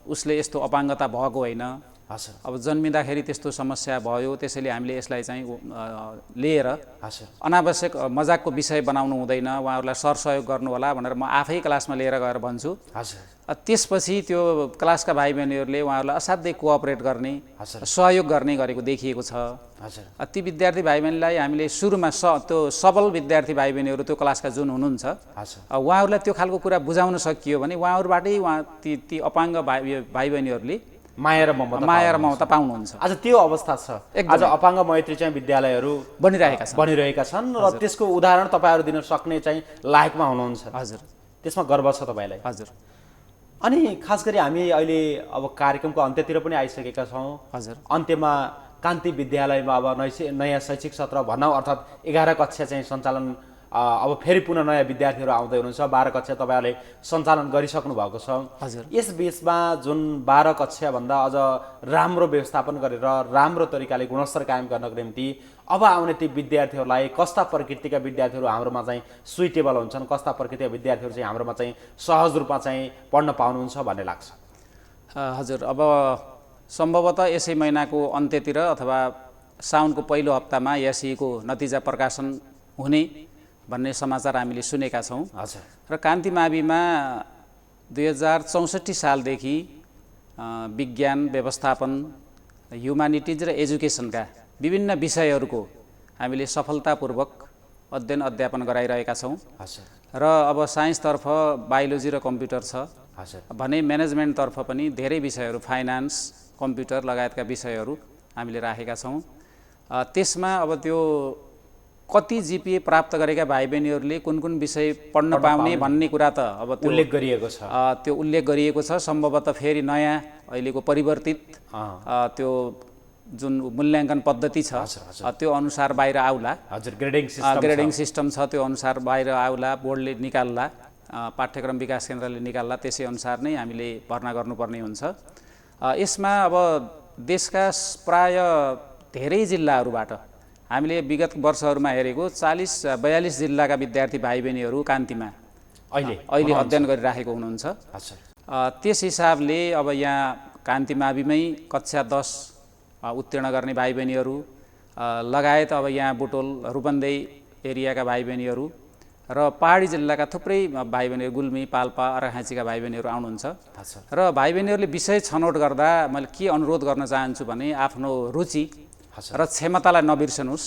उसले यस्तो अपाङ्गता भएको होइन, अब जन्मिँदाखेरि त्यस्तो समस्या भयो, त्यसैले हामीले यसलाई चाहिँ लिएर अनावश्यक मजाकको विषय बनाउनु हुँदैन, उहाँहरूलाई सरसहयोग गर्नु होला भनेर म आफै क्लासमा लिएर गएर भन्छु। त्यसपछि त्यो क्लासका भाइ बहिनीहरूले उहाँहरूलाई असाध्यै कोअपरेट गर्ने, सहयोग गर्ने गरेको देखिएको छ। ती विद्यार्थी भाइ बहिनीलाई हामीले सुरुमा त्यो सबल विद्यार्थी भाइ बहिनीहरू त्यो क्लासका जुन हुनुहुन्छ उहाँहरूलाई त्यो खालको कुरा बुझाउन सकियो भने उहाँहरूबाटै ती अपाङ्ग भाइ बहिनीहरूले माया र ममता पाउनुहुन्छ। आज त्यो अवस्था छ। आज अपाङ्ग मैत्री चाहिँ विद्यालयहरू बनिरहेका छन् र त्यसको उदाहरण तपाईँहरू दिन सक्ने चाहिँ लायकमा हुनुहुन्छ। हजुर, त्यसमा गर्व छ तपाईँलाई। हजुर। अनि खास गरी हामी अहिले अब कार्यक्रमको अन्त्यतिर पनि आइसकेका छौँ। हजुर। अन्त्यमा कान्ति विद्यालयमा अब नयाँ शैक्षिक सत्र भनौँ, अर्थात् 11 कक्षा चाहिँ सञ्चालन, अब फेरि पुनः नयाँ विद्यार्थीहरू आउँदै हुनुहुन्छ। 12 कक्षा तपाईँहरूले सञ्चालन गरिसक्नु भएको छ। यस बिचमा जुन 12 कक्षाभन्दा अझ राम्रो व्यवस्थापन गरेर राम्रो तरिकाले गुणस्तर कायम गर्नको निम्ति अब आउने ती विद्यार्थीहरूलाई कस्ता प्रकृतिका विद्यार्थीहरू हाम्रोमा चाहिँ सुइटेबल हुन्छन्, कस्ता प्रकृतिका विद्यार्थीहरू चाहिँ हाम्रोमा चाहिँ सहज रूपमा चाहिँ पढ्न पाउनुहुन्छ भन्ने लाग्छ? हजुर, अब सम्भवतः यसै महिनाको अन्त्यतिर अथवा साउनको पहिलो हप्तामा एसईको नतिजा प्रकाशन हुने भन्ने समाचार हामीले सुनेका छौँ। र कान्तिमाविमा 2064 सालदेखि विज्ञान, व्यवस्थापन, ह्युमानिटिज र एजुकेसनका विभिन्न विषयहरूको हामीले सफलतापूर्वक अध्ययन अध्यापन गराइरहेका छौँ। र अब साइन्सतर्फ बायोलोजी र कम्प्युटर छ भने म्यानेजमेन्टतर्फ पनि धेरै विषयहरू, फाइनान्स, कम्प्युटर लगायतका विषयहरू हामीले राखेका छौँ। त्यसमा अब त्यो कति जिपिए प्राप्त गरेका भाइ बहिनीहरूले कुन कुन विषय पढ्न पाउने भन्ने कुरा त अब त्यो उल्लेख गरिएको छ। त्यो उल्लेख गरिएको छ। सम्भवतः फेरि नयाँ अहिलेको परिवर्तित त्यो जुन मूल्याङ्कन पद्धति छ त्यो अनुसार बाहिर आउला। हजुर, ग्रेडिङ सिस्टम छ, त्यो अनुसार बाहिर आउला, बोर्डले निकाल्ला, पाठ्यक्रम विकास केन्द्रले निकाल्ला, त्यसै अनुसार नै हामीले भर्ना गर्नुपर्ने हुन्छ। यसमा अब देशका प्राय धेरै जिल्लाहरूबाट हामीले विगत वर्षहरूमा हेरेको 40-42 जिल्लाका विद्यार्थी भाइ बहिनीहरू कान्तिमा अहिले अध्ययन गरिराखेको हुनुहुन्छ। त्यस हिसाबले अब यहाँ कान्ति माविमै कक्षा 10 उत्तीर्ण गर्ने भाइ बहिनीहरू लगायत अब यहाँ बुटोल रूपन्देही एरियाका भाइ बहिनीहरू र पहाडी जिल्लाका थुप्रै भाइ बहिनीहरू, गुल्मी, पाल्पा, अर्घाखाँचीका भाइ बहिनीहरू आउनुहुन्छ। र भाइ बहिनीहरूले विषय छनौट गर्दा मैले के अनुरोध गर्न चाहन्छु भने आफ्नो रुचि र क्षमतालाई नबिर्सनुहोस्।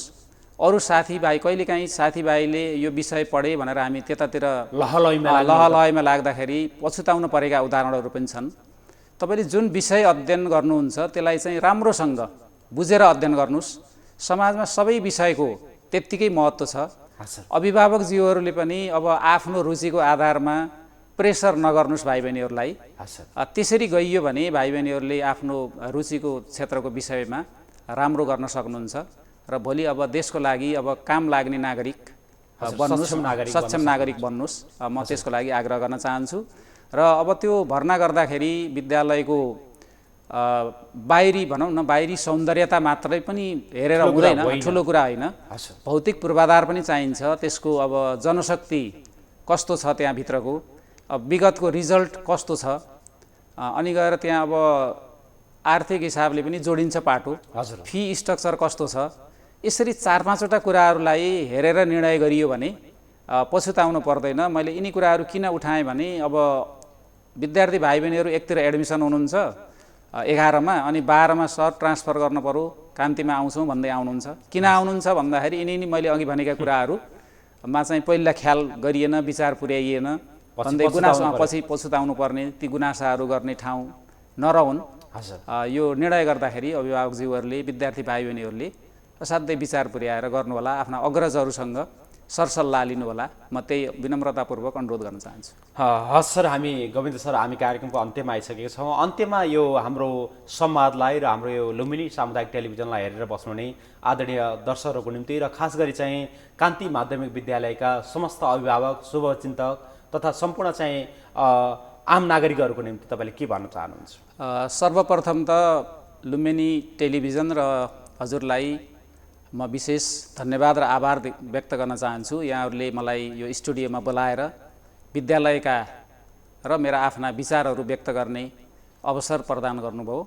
अरू साथीभाइ कहिलेकाहीँ साथीभाइले यो विषय पढे भनेर हामी त्यतातिर लहलहैमा लाग्दाखेरि पछुताउनु परेका उदाहरणहरू पनि छन्। तपाईँले जुन विषय अध्ययन गर्नुहुन्छ त्यसलाई चाहिँ राम्रोसँग बुझेर अध्ययन गर्नुहोस्। समाजमा सबै विषयको त्यत्तिकै महत्त्व छ। अभिभावकज्यूहरूले पनि अब आफ्नो रुचिको आधारमा प्रेसर नगर्नुहोस् भाइ बहिनीहरूलाई। त्यसरी गइयो भने भाइ बहिनीहरूले आफ्नो रुचिको क्षेत्रको विषयमा राम्रो गर्न सक्नुहुन्छ र भोलि अब देशको लागि अब काम लाग्ने नागरिक बन्नुहोस्, सक्षम नागरिक बन्नुहोस्। म त्यसको लागि आग्रह गर्न चाहन्छु। र अब त्यो भर्ना गर्दाखेरि विद्यालयको बाहिरी भनौँ न बाहिरी सौन्दर्यता मात्रै पनि हेरेर हुँदैन, ठुलो कुरा होइन। भौतिक पूर्वाधार पनि चाहिन्छ। त्यसको अब जनशक्ति कस्तो छ त्यहाँभित्रको, विगतको रिजल्ट कस्तो छ, अनि गएर त्यहाँ अब आर्थिक हिसाबले पनि जोडिन्छ पाटो, फी स्ट्रक्चर कस्तो छ। यसरी 4-5वटा कुराहरूलाई हेरेर निर्णय गरियो भने पछुताउनु पर्दैन। मैले यिनी कुराहरू किन उठाएँ भने अब विद्यार्थी भाइ बहिनीहरू एकतिर एडमिसन हुनुहुन्छ 11मा, अनि 12मा सर ट्रान्सफर गर्नु पर्यो, कान्तिमा आउँछौँ भन्दै आउनुहुन्छ। किन आउनुहुन्छ भन्दाखेरि यिनी मैले अघि भनेका कुराहरूमा चाहिँ पहिला ख्याल गरिएन, विचार पुर्याइएन भन्दै गुनासोमा पछि पछुताउनु पर्ने, ती गुनासाहरू गर्ने ठाउँ नरहुन्। यो निर्णय गर्दाखेरि अभिभावकज्यूहरूले, विद्यार्थी भाइ बहिनीहरूले असाध्यै विचार पुर्याएर गर्नु होला, आफ्ना अग्रजहरूसँग सरसल्लाह लिनु होला। म त्यही विनम्रतापूर्वक अनुरोध गर्न चाहन्छु। हस् सर, हामी गोविन्द सर हामी कार्यक्रमको अन्त्यमा आइसकेका छौँ। अन्त्यमा यो हाम्रो संवादलाई र हाम्रो यो लुम्बिनी सामुदायिक टेलिभिजनलाई हेरेर बस्नुहुने आदरणीय दर्शकहरूको निम्ति र खास गरी चाहिँ कान्ति माध्यमिक विद्यालयका समस्त अभिभावक, शुभचिन्तक तथा सम्पूर्ण चाहिँ आम नागरिकहरूको निम्ति तपाईँले के भन्न चाहनुहुन्छ? सर्वप्रथम त लुम्बिनी टेलिभिजन र हजुरलाई म विशेष धन्यवाद र आभार व्यक्त गर्न चाहन्छु। यहाँहरूले मलाई यो स्टुडियोमा बोलाएर विद्यालयका र मेरा आफ्ना विचारहरू व्यक्त गर्ने अवसर प्रदान गर्नुभयो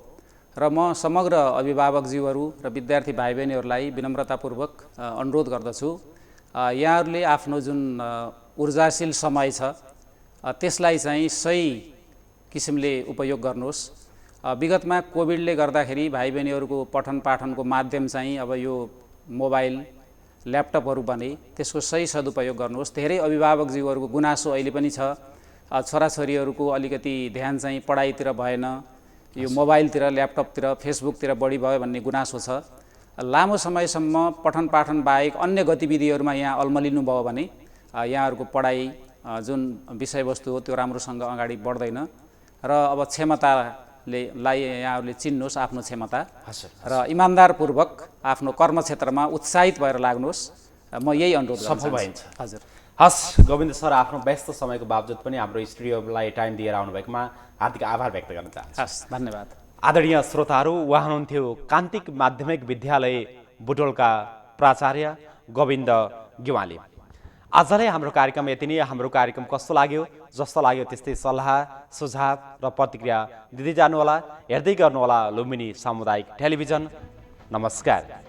र म समग्र अभिभावकज्यूहरू र विद्यार्थी भाइ बहिनीहरूलाई विनम्रतापूर्वक अनुरोध गर्दछु, यहाँहरूले आफ्नो जुन ऊर्जाशील समय छ त्यसलाई चाहिँ सही किसिमले उपयोग गर्नुहोस्। विगतमा कोभिडले गर्दाखेरि भाइ बहिनीहरूको पठन पाठनको माध्यम चाहिँ अब यो मोबाइल, ल्यापटपहरू बने, त्यसको सही सदुपयोग गर्नुहोस्। धेरै अभिभावकज्यूहरूको गुनासो अहिले पनि छ, छोराछोरीहरूको अलिकति ध्यान चाहिँ पढाइतिर भएन, यो मोबाइलतिर, ल्यापटपतिर, फेसबुकतिर बढी भयो भन्ने गुनासो छ। लामो समयसम्म पठन पाठन बाहेक अन्य गतिविधिहरूमा यहाँ अल्मलिनु भयो भने यहाँहरूको पढाइ जुन विषयवस्तु हो त्यो राम्रोसँग अगाडि बढ्दैन र अब क्षमतालाई यहाँहरूले चिन्नुहोस्, आफ्नो क्षमता र इमान्दारपूर्वक आफ्नो कर्मक्षेत्रमा उत्साहित भएर लाग्नुहोस्। म यही अनुरोध गर्न चाहन्छु। हजुर, हस् गोविन्द सर, आफ्नो व्यस्त समयको बावजुद पनि हाम्रो स्टुडियोलाई टाइम दिएर आउनुभएकोमा हार्दिक आभार व्यक्त गर्न चाहन्छु। हस्, धन्यवाद। आदरणीय श्रोताहरू, उहाँ हुनुहुन्थ्यो कान्तिक माध्यमिक विद्यालय बुटोलका प्राचार्य गोविन्द गेवाली। आजलाई हाम्रो कार्यक्रम यति नै। हाम्रो कार्यक्रम कस्तो लाग्यो, जस्तो लाग्यो त्यस्तै सल्लाह सुझाव र प्रतिक्रिया दिँदै जानुहोला। हेर्दै गर्नुहोला लुम्बिनी सामुदायिक टेलिभिजन। नमस्कार।